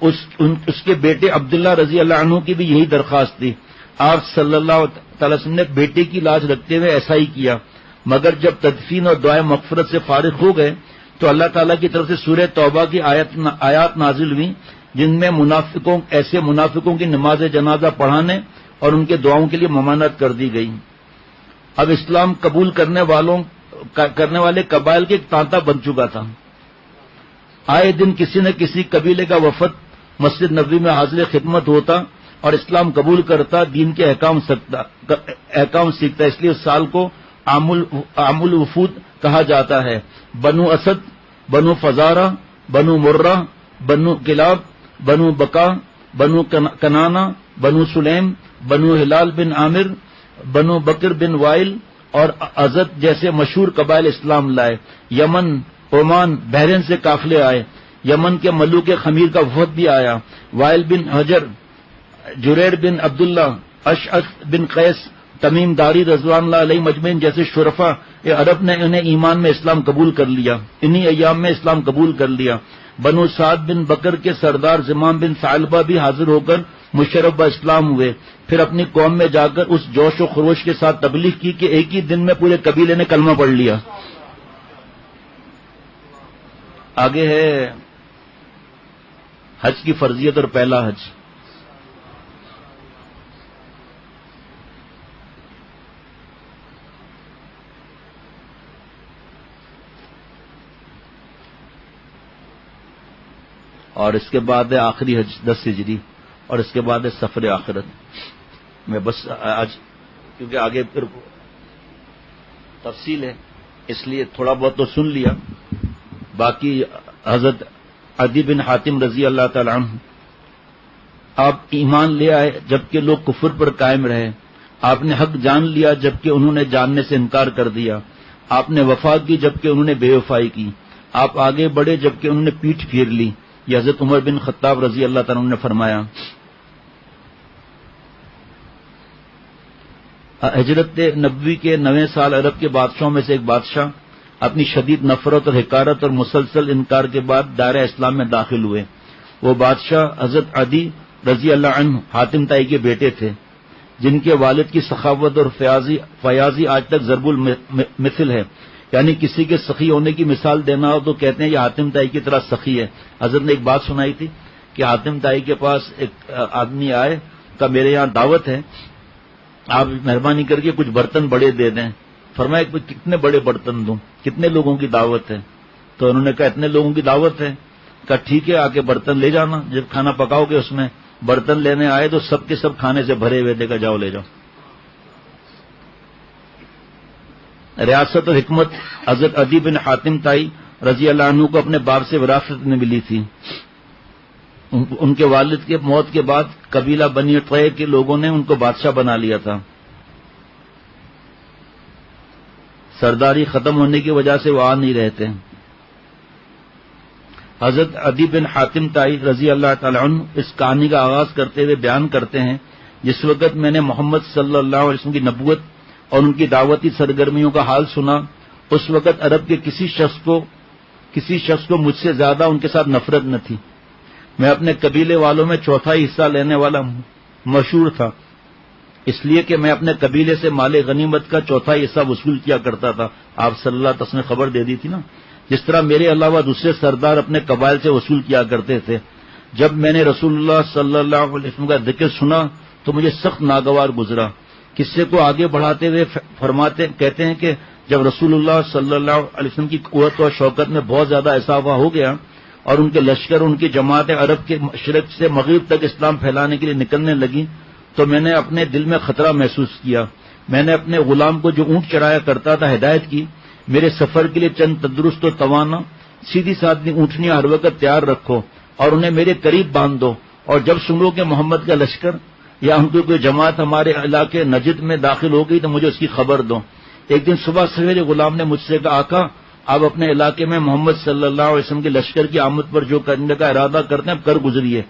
اس کے بیٹے عبداللہ رضی اللہ عنہ کی بھی یہی درخواست تھی۔ آپ صلی اللہ تعالی وسلم نے بیٹے کی لاج رکھتے ہوئے ایسا ہی کیا، مگر جب تدفین اور دعائے مغفرت سے فارغ ہو گئے تو اللہ تعالیٰ کی طرف سے سورہ توبہ کی آیات نازل ہوئی، جن میں ایسے منافقوں کی نماز جنازہ پڑھانے اور ان کے دعاؤں کے لیے ممانعت کر دی گئی۔ اب اسلام قبول کرنے والے قبائل کے ایک تانتا بن چکا تھا۔ آئے دن کسی نہ کسی قبیلے کا وفد مسجد نبوی میں حاضر خدمت ہوتا اور اسلام قبول کرتا، دین کے احکام سیکھتا۔ اس لیے اس سال کو عام الوفود کہا جاتا ہے۔ بنو اسد، بنو فزارہ، بنو مرہ، بنو کلاب، بنو بکا، بنو کنانا، بنو سلیم، بنو ہلال بن عامر، بنو بکر بن وائل اور ازد جیسے مشہور قبائل اسلام لائے۔ یمن، عمان، بحرین سے قافلے آئے۔ یمن کے ملوک خمیر کا وفد بھی آیا۔ وائل بن حجر، جریر بن عبداللہ، اشعث بن قیس، تمیم داری رضوان اللہ علیہ مجمعین جیسے شرفا عرب نے انہیں ایمان میں اسلام قبول کر لیا، انہی ایام میں اسلام قبول کر لیا۔ بنو سعد بن بکر کے سردار زمام بن ثعلبہ بھی حاضر ہو کر مشرف اسلام ہوئے، پھر اپنی قوم میں جا کر اس جوش و خروش کے ساتھ تبلیغ کی کہ ایک ہی دن میں پورے قبیلے نے کلمہ پڑھ لیا۔ آگے ہے حج کی فرضیت اور پہلا حج۔ اور اس کے بعد ہے آخری حج 10 ہجری، اور اس کے بعد ہے سفر آخرت۔ میں بس آج کیونکہ آگے پھر تفصیل ہے اس لیے تھوڑا بہت تو سن لیا، باقی حضرت عدی بن حاتم رضی اللہ تعالی عنہ آپ ایمان لے آئے جبکہ لوگ کفر پر قائم رہے، آپ نے حق جان لیا جبکہ انہوں نے جاننے سے انکار کر دیا، آپ نے وفا کی جبکہ انہوں نے بے وفائی کی، آپ آگے بڑھے جبکہ انہوں نے پیٹھ پھیر لی۔ یہ حضرت عمر بن خطاب رضی اللہ تعالیٰ عنہ نے فرمایا۔ ہجرت نبوی کے 9 سال عرب کے بادشاہوں میں سے ایک بادشاہ اپنی شدید نفرت اور حقارت اور مسلسل انکار کے بعد دائرہ اسلام میں داخل ہوئے۔ وہ بادشاہ حضرت عدی رضی اللہ عنہ حاتم طائی کے بیٹے تھے، جن کے والد کی سخاوت اور فیاضی آج تک ضرب المثل ہے، یعنی کسی کے سخی ہونے کی مثال دینا ہو تو کہتے ہیں یہ حاتم طائی کی طرح سخی ہے۔ حضرت نے ایک بات سنائی تھی کہ حاتم طائی کے پاس ایک آدمی آئے، کہا میرے یہاں دعوت ہے، آپ مہربانی کر کے کچھ برتن بڑے دے دیں۔ فرمایا کتنے بڑے برتن دوں، کتنے لوگوں کی دعوت ہے؟ تو انہوں نے کہا اتنے لوگوں کی دعوت ہے۔ کہا ٹھیک ہے، آ کے برتن لے جانا، جب کھانا پکاؤ گے اس میں۔ برتن لینے آئے تو سب کے سب کھانے سے بھرے ہوئے، دیکھا جاؤ لے جاؤ۔ ریاست اور حکمت حضرت عدی بن حاتم طائی رضی اللہ عنہ کو اپنے باپ سے وراثت میں ملی تھی۔ ان کے والد کے موت کے بعد قبیلہ بنی طے کے لوگوں نے ان کو بادشاہ بنا لیا تھا۔ سرداری ختم ہونے کی وجہ سے وہ آ نہیں رہتے۔ حضرت عدی بن حاتم طائی رضی اللہ تعالی عنہ اس کہانی کا آغاز کرتے ہوئے بیان کرتے ہیں، جس وقت میں نے محمد صلی اللہ علیہ وسلم کی نبوت اور ان کی دعوتی سرگرمیوں کا حال سنا، اس وقت عرب کے کسی شخص کو مجھ سے زیادہ ان کے ساتھ نفرت نہ تھی۔ میں اپنے قبیلے والوں میں چوتھائی حصہ لینے والا مشہور تھا، اس لیے کہ میں اپنے قبیلے سے مال غنیمت کا چوتھائی حصہ وصول کیا کرتا تھا۔ آپ صلی اللہ علیہ وسلم نے خبر دے دی تھی نا، جس طرح میرے علاوہ دوسرے سردار اپنے قبائل سے وصول کیا کرتے تھے۔ جب میں نے رسول اللہ صلی اللہ علیہ وسلم کا ذکر سنا تو مجھے سخت ناگوار گزرا۔ قصے کو آگے بڑھاتے ہوئے کہتے ہیں کہ جب رسول اللہ صلی اللہ علیہ وسلم کی قوت اور شوکت میں بہت زیادہ اضافہ ہو گیا اور ان کے لشکر، ان کی جماعتیں عرب کے مشرق سے مغرب تک اسلام پھیلانے کے لیے نکلنے لگی تو میں نے اپنے دل میں خطرہ محسوس کیا۔ میں نے اپنے غلام کو جو اونٹ چرایا کرتا تھا ہدایت کی، میرے سفر کے لیے چند تندرست و توانا سیدھی سادھی اونٹنیاں ہر وقت تیار رکھو اور انہیں میرے قریب باندھ دو، اور جب سنو کہ محمد کا لشکر یا ان کی کوئی جماعت ہمارے علاقے نجد میں داخل ہو گئی تو مجھے اس کی خبر دو۔ ایک دن صبح سویرے غلام نے مجھ سے کہا آقا آپ اپنے علاقے میں محمد صلی اللہ علیہ وسلم کے لشکر کی آمد پر جو کرنے کا ارادہ کرتے ہیں اب کر گزریے۔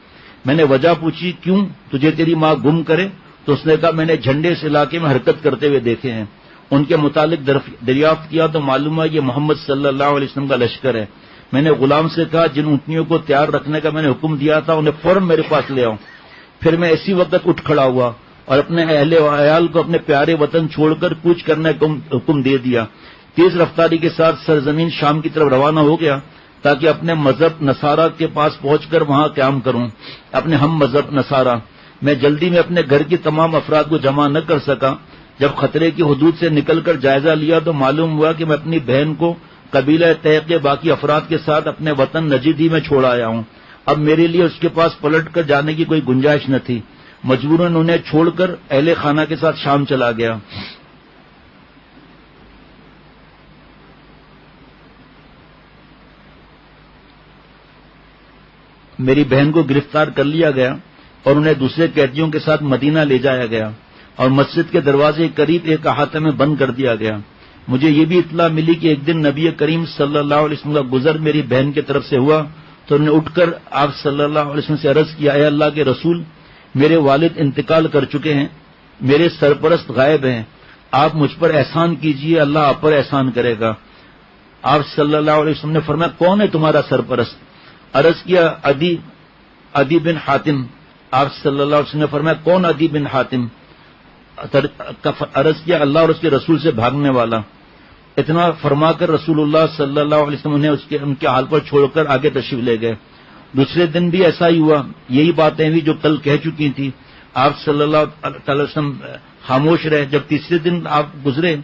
میں نے وجہ پوچھی کیوں؟ تجھے تیری ماں گم کرے؟ تو اس نے کہا میں نے جھنڈے اس علاقے میں حرکت کرتے ہوئے دیکھے ہیں، ان کے متعلق دریافت کیا تو معلوم ہے یہ محمد صلی اللہ علیہ وسلم کا لشکر ہے۔ میں نے غلام سے کہا جن اونٹنیوں کو تیار رکھنے کا میں نے حکم دیا تھا انہیں فوراً میرے پاس لے آؤں۔ پھر میں اسی وقت اٹھ کھڑا ہوا اور اپنے اہل و عیال کو اپنے پیارے وطن چھوڑ کر کوچ کرنے کا حکم دے دیا۔ تیز رفتاری کے ساتھ سرزمین شام کی طرف روانہ ہو گیا تاکہ اپنے مذہب نصارہ کے پاس پہنچ کر وہاں قیام کروں، اپنے ہم مذہب نصارہ۔ میں جلدی میں اپنے گھر کی تمام افراد کو جمع نہ کر سکا۔ جب خطرے کی حدود سے نکل کر جائزہ لیا تو معلوم ہوا کہ میں اپنی بہن کو قبیلہ طے کے باقی افراد کے ساتھ اپنے وطن نجد ہی میں چھوڑ آیا ہوں۔ اب میرے لیے اس کے پاس پلٹ کر جانے کی کوئی گنجائش نہ تھی، مجبوراً انہیں چھوڑ کر اہل خانہ کے ساتھ شام چلا گیا۔ میری بہن کو گرفتار کر لیا گیا اور انہیں دوسرے قیدیوں کے ساتھ مدینہ لے جایا گیا اور مسجد کے دروازے کے قریب ایک احاطے میں بند کر دیا گیا۔ مجھے یہ بھی اطلاع ملی کہ ایک دن نبی کریم صلی اللہ علیہ وسلم کا گزر میری بہن کی طرف سے ہوا تو انہوں نے اٹھ کر آپ صلی اللہ علیہ وسلم سے عرض کیا اے اللہ کے رسول، میرے والد انتقال کر چکے ہیں، میرے سرپرست غائب ہیں، آپ مجھ پر احسان کیجئے، اللہ آپ پر احسان کرے گا۔ آپ صلی اللہ علیہ وسلم نے فرمایا کون ہے تمہارا سرپرست؟ عرض کیا عدی بن حاتم۔ آپ صلی اللہ علیہ وسلم نے فرمایا کون عدی بن حاتم؟ عرض کیا اللہ اور اس کے رسول سے بھاگنے والا۔ اتنا فرما کر رسول اللہ صلی اللہ علیہ وسلم انہیں ان کے حال پر چھوڑ کر آگے تشریف لے گئے۔ دوسرے دن بھی ایسا ہی ہوا، یہی باتیں بھی جو کل کہہ چکی تھی۔ آپ صلی اللہ علیہ وسلم خاموش رہے۔ جب تیسرے دن آپ گزرے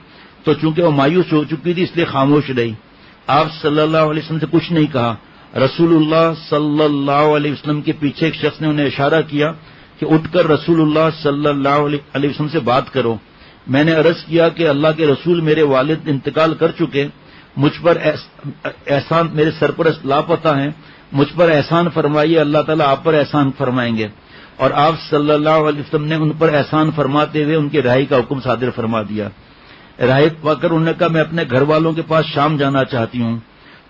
تو چونکہ وہ مایوس ہو چکی تھی اس لیے خاموش رہی۔ آپ صلی اللہ علیہ وسلم سے کچھ نہیں کہا۔ رسول اللہ صلی اللہ علیہ وسلم کے پیچھے ایک شخص نے انہیں اشارہ کیا کہ اٹھ کر رسول اللہ صلی اللہ علیہ وسلم سے بات کرو۔ میں نے عرض کیا کہ اللہ کے رسول میرے والد انتقال کر چکے، مجھ پر احسان، میرے سرپرست لاپتہ ہیں، مجھ پر احسان فرمائیے، اللہ تعالیٰ آپ پر احسان فرمائیں گے۔ اور آپ صلی اللہ علیہ وسلم نے ان پر احسان فرماتے ہوئے ان کی رہائی کا حکم صادر فرما دیا۔ رہائی پا کر انہوں نے کہا میں اپنے گھر والوں کے پاس شام جانا چاہتی ہوں۔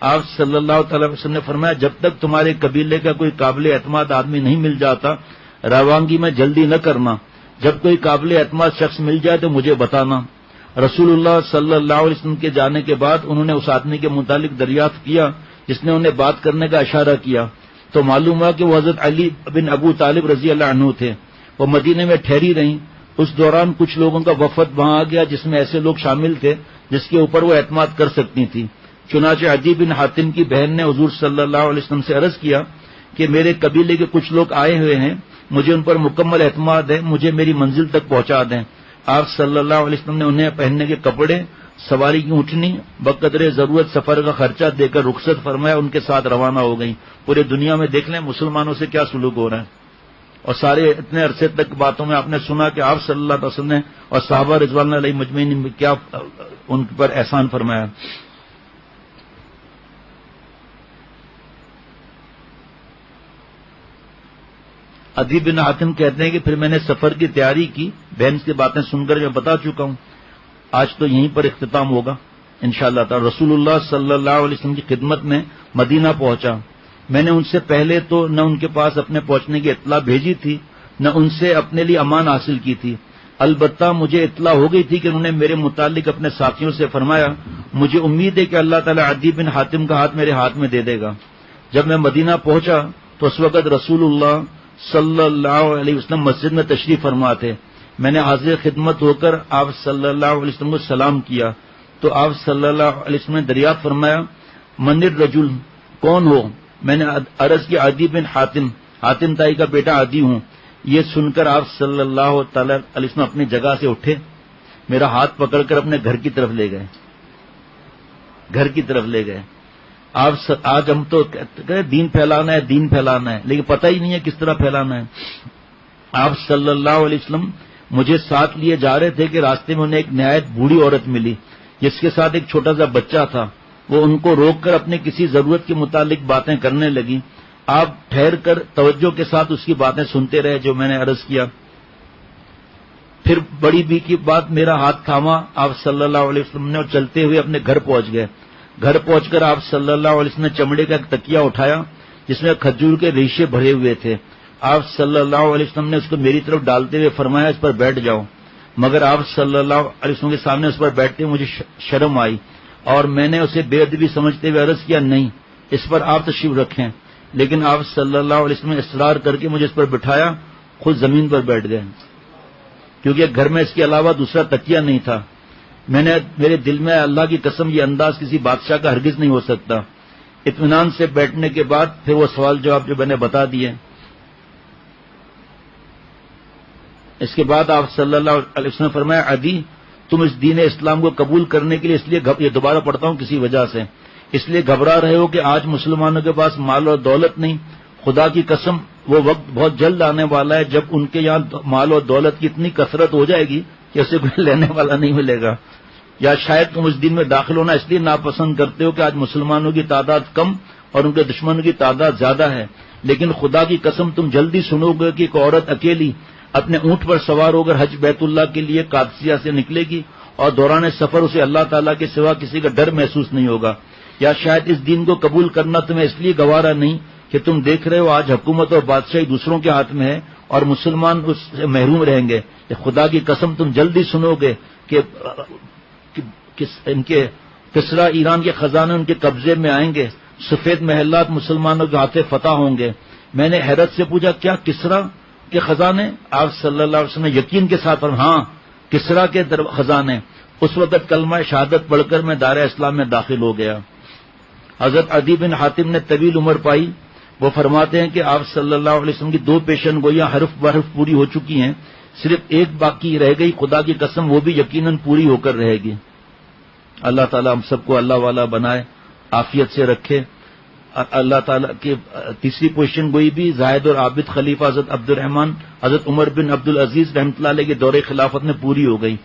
آپ صلی اللہ تعالی وسلم نے فرمایا جب تک تمہارے قبیلے کا کوئی قابل اعتماد آدمی نہیں مل جاتا روانگی میں جلدی نہ کرنا، جب کوئی قابل اعتماد شخص مل جائے تو مجھے بتانا۔ رسول اللہ صلی اللہ علیہ وسلم کے جانے کے بعد انہوں نے اس آدمی کے متعلق دریافت کیا جس نے انہیں بات کرنے کا اشارہ کیا، تو معلوم ہوا کہ وہ حضرت علی بن ابو طالب رضی اللہ عنہ تھے۔ وہ مدینے میں ٹھہری رہیں۔ اس دوران کچھ لوگوں کا وفد وہاں آ گیا جس میں ایسے لوگ شامل تھے جس کے اوپر وہ اعتماد کر سکتی تھی۔ چنانچہ عدی بن حاتم کی بہن نے حضور صلی اللہ علیہ وسلم سے عرض کیا کہ میرے قبیلے کے کچھ لوگ آئے ہوئے ہیں، مجھے ان پر مکمل اعتماد ہے، مجھے میری منزل تک پہنچا دیں۔ آپ صلی اللہ علیہ وسلم نے انہیں پہننے کے کپڑے، سواری کی اونٹنی، بقدر ضرورت سفر کا خرچہ دے کر رخصت فرمایا، ان کے ساتھ روانہ ہو گئیں۔ پورے دنیا میں دیکھ لیں مسلمانوں سے کیا سلوک ہو رہا ہے، اور سارے اتنے عرصے تک باتوں میں آپ نے سنا کہ آپ صلی اللہ علیہ وسلم نے اور صحابہ رضوان اللہ علیہ مجمعین نے کیا ان پر احسان فرمایا۔ عدی بن حاتم کہتے ہیں کہ پھر میں نے سفر کی تیاری کی، بہن کی باتیں سن کر میں بتا چکا ہوں، آج تو یہیں پر اختتام ہوگا انشاءاللہ تعالی۔ رسول اللہ صلی اللہ علیہ وسلم کی خدمت میں مدینہ پہنچا۔ میں نے ان سے پہلے تو نہ ان کے پاس اپنے پہنچنے کی اطلاع بھیجی تھی، نہ ان سے اپنے لیے امان حاصل کی تھی۔ البتہ مجھے اطلاع ہو گئی تھی کہ انہوں نے میرے متعلق اپنے ساتھیوں سے فرمایا، مجھے امید ہے کہ اللہ تعالیٰ عدی بن حاتم کا ہاتھ میرے ہاتھ میں دے دے گا۔ جب میں مدینہ پہنچا تو اس وقت رسول اللہ صلی اللہ علیہ وسلم مسجد میں تشریف فرما تھے۔ میں نے حاضر خدمت ہو کر آپ صلی اللہ علیہ وسلم کو سلام کیا تو آپ صلی اللہ علیہ وسلم نے دریافت فرمایا، من الرجل، کون ہو؟ میں نے عرض کی عدی بن حاتم، حاتم تائی کا بیٹا عدی ہوں۔ یہ سن کر آپ صلی اللہ تعالی علیہ وسلم اپنی جگہ سے اٹھے، میرا ہاتھ پکڑ کر اپنے گھر کی طرف لے گئے، گھر کی طرف لے گئے۔ آج ہم تو دین پھیلانا ہے، دین پھیلانا ہے، لیکن پتہ ہی نہیں ہے کس طرح پھیلانا ہے۔ آپ صلی اللہ علیہ وسلم مجھے ساتھ لیے جا رہے تھے کہ راستے میں انہیں ایک نہایت بوڑھی عورت ملی جس کے ساتھ ایک چھوٹا سا بچہ تھا۔ وہ ان کو روک کر اپنی کسی ضرورت کے متعلق باتیں کرنے لگی۔ آپ ٹھہر کر توجہ کے ساتھ اس کی باتیں سنتے رہے جو میں نے عرض کیا۔ پھر بڑی بی کی بات میرا ہاتھ تھاما آپ صلی اللہ علیہ وسلم نے اور چلتے ہوئے اپنے گھر پہنچ گئے۔ گھر پہنچ کر آپ صلی اللہ علیہ وسلم نے چمڑے کا ایک تکیہ اٹھایا جس میں کھجور کے ریشے بھرے ہوئے تھے۔ آپ صلی اللہ علیہ وسلم نے اس کو میری طرف ڈالتے ہوئے فرمایا، اس پر بیٹھ جاؤ۔ مگر آپ صلی اللہ علیہ وسلم کے سامنے اس پر بیٹھتے مجھے شرم آئی اور میں نے اسے بے ادبی سمجھتے ہوئے عرض کیا، نہیں، اس پر آپ تشریف رکھیں۔ لیکن آپ صلی اللہ علیہ وسلم نے اصرار کر کے مجھے اس پر بٹھایا، خود زمین پر بیٹھ گئے کیونکہ گھر میں اس کے علاوہ دوسرا تکیہ نہیں تھا۔ میرے دل میں اللہ کی قسم یہ انداز کسی بادشاہ کا ہرگز نہیں ہو سکتا۔ اطمینان سے بیٹھنے کے بعد پھر وہ سوال جواب جو میں نے بتا دیے۔ اس کے بعد آپ صلی اللہ علیہ وسلم نے فرمایا، عدی، تم اس دین اسلام کو قبول کرنے کے لیے اس لیے یہ دوبارہ پڑھتا ہوں کسی وجہ سے اس لیے گھبرا رہے ہو کہ آج مسلمانوں کے پاس مال اور دولت نہیں۔ خدا کی قسم وہ وقت بہت جلد آنے والا ہے جب ان کے یہاں مال اور دولت کی اتنی کثرت ہو جائے گی کہ اسے کوئی لینے والا نہیں ملے گا۔ یا شاید تم اس دین میں داخل ہونا اس لیے ناپسند کرتے ہو کہ آج مسلمانوں کی تعداد کم اور ان کے دشمنوں کی تعداد زیادہ ہے، لیکن خدا کی قسم تم جلدی سنو گے کہ ایک عورت اکیلی اپنے اونٹ پر سوار ہو کر حج بیت اللہ کے لیے قادسیہ سے نکلے گی اور دوران سفر اسے اللہ تعالیٰ کے سوا کسی کا ڈر محسوس نہیں ہوگا۔ یا شاید اس دین کو قبول کرنا تمہیں اس لیے گوارا نہیں کہ تم دیکھ رہے ہو آج حکومت اور بادشاہی دوسروں کے ہاتھ میں ہے اور مسلمان اس سے محروم رہیں گے۔ خدا کی قسم تم جلدی سنو گے کہ ان کے کسرا ایران کے خزانے ان کے قبضے میں آئیں گے، سفید محلات مسلمانوں کے ہاتھ فتح ہوں گے۔ میں نے حیرت سے پوچھا، کیا کسرا کے خزانے؟ آپ صلی اللہ علیہ وسلم نے یقین کے ساتھ ہاں، کسرا کے خزانے۔ اس وقت کلمہ شہادت پڑھ کر میں دائرہ اسلام میں داخل ہو گیا۔ حضرت عدی بن حاتم نے طویل عمر پائی۔ وہ فرماتے ہیں کہ آپ صلی اللہ علیہ وسلم کی 2 پیشن گوئیاں حرف بحرف پوری ہو چکی ہیں، صرف ایک باقی رہ گئی، خدا کی قسم وہ بھی یقیناً پوری ہو کر رہے گی۔ اللہ تعالیٰ ہم سب کو اللہ والا بنائے، عافیت سے رکھے۔ اللہ تعالیٰ کی تیسری پوزیشن گوئی بھی زاہد اور عابد خلیفہ حضرت عبد الرحمن حضرت عمر بن عبد العزیز رحمۃ اللہ علیہ کے دور خلافت میں پوری ہو گئی۔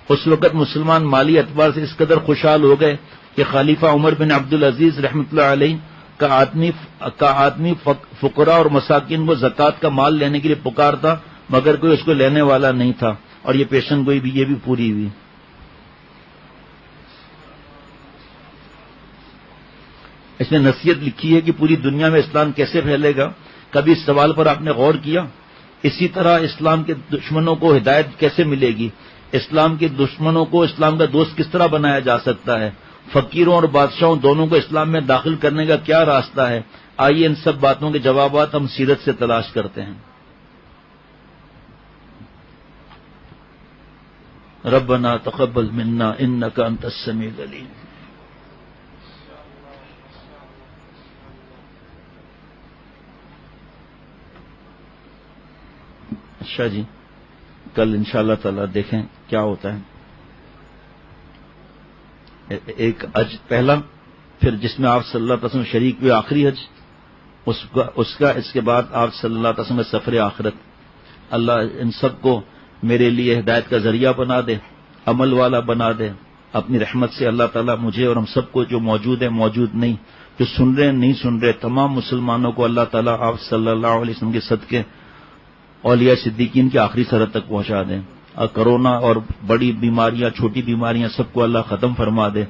اس وقت مسلمان مالی اعتبار سے اس قدر خوشحال ہو گئے کہ خلیفہ عمر بن عبد العزیز رحمۃ اللہ علیہ کا آدمی فقراء اور مساکین کو زکوٰۃ کا مال لینے کے لیے پکارتا مگر کوئی اس کو لینے والا نہیں تھا، اور یہ پیشن گوئی بھی یہ بھی پوری ہوئی۔ اس میں نصیحت لکھی ہے کہ پوری دنیا میں اسلام کیسے پھیلے گا، کبھی اس سوال پر آپ نے غور کیا؟ اسی طرح اسلام کے دشمنوں کو ہدایت کیسے ملے گی؟ اسلام کے دشمنوں کو اسلام کا دوست کس طرح بنایا جا سکتا ہے، فقیروں اور بادشاہوں دونوں کو اسلام میں داخل کرنے کا کیا راستہ ہے؟ آئیے ان سب باتوں کے جوابات ہم سیرت سے تلاش کرتے ہیں۔ ربنا تقبل منا انک انت السمیع العلیم۔ اچھا جی، کل انشاءاللہ تعالی دیکھیں کیا ہوتا ہے۔ ایک حج پہلا، پھر جس میں آپ صلی اللہ علیہ وسلم شریک ہوئے آخری حج، اس کے بعد آپ صلی اللہ علیہ وسلم سفر آخرت۔ اللہ ان سب کو میرے لیے ہدایت کا ذریعہ بنا دے، عمل والا بنا دے اپنی رحمت سے۔ اللہ تعالیٰ مجھے اور ہم سب کو، جو موجود ہے موجود نہیں، جو سن رہے نہیں سن رہے، تمام مسلمانوں کو اللہ تعالیٰ آپ صلی اللہ علیہ وسلم کے صدقے اولیاء صدیقین کی آخری سرحد تک پہنچا دیں، اور کرونا اور بڑی بیماریاں چھوٹی بیماریاں سب کو اللہ ختم فرما دے۔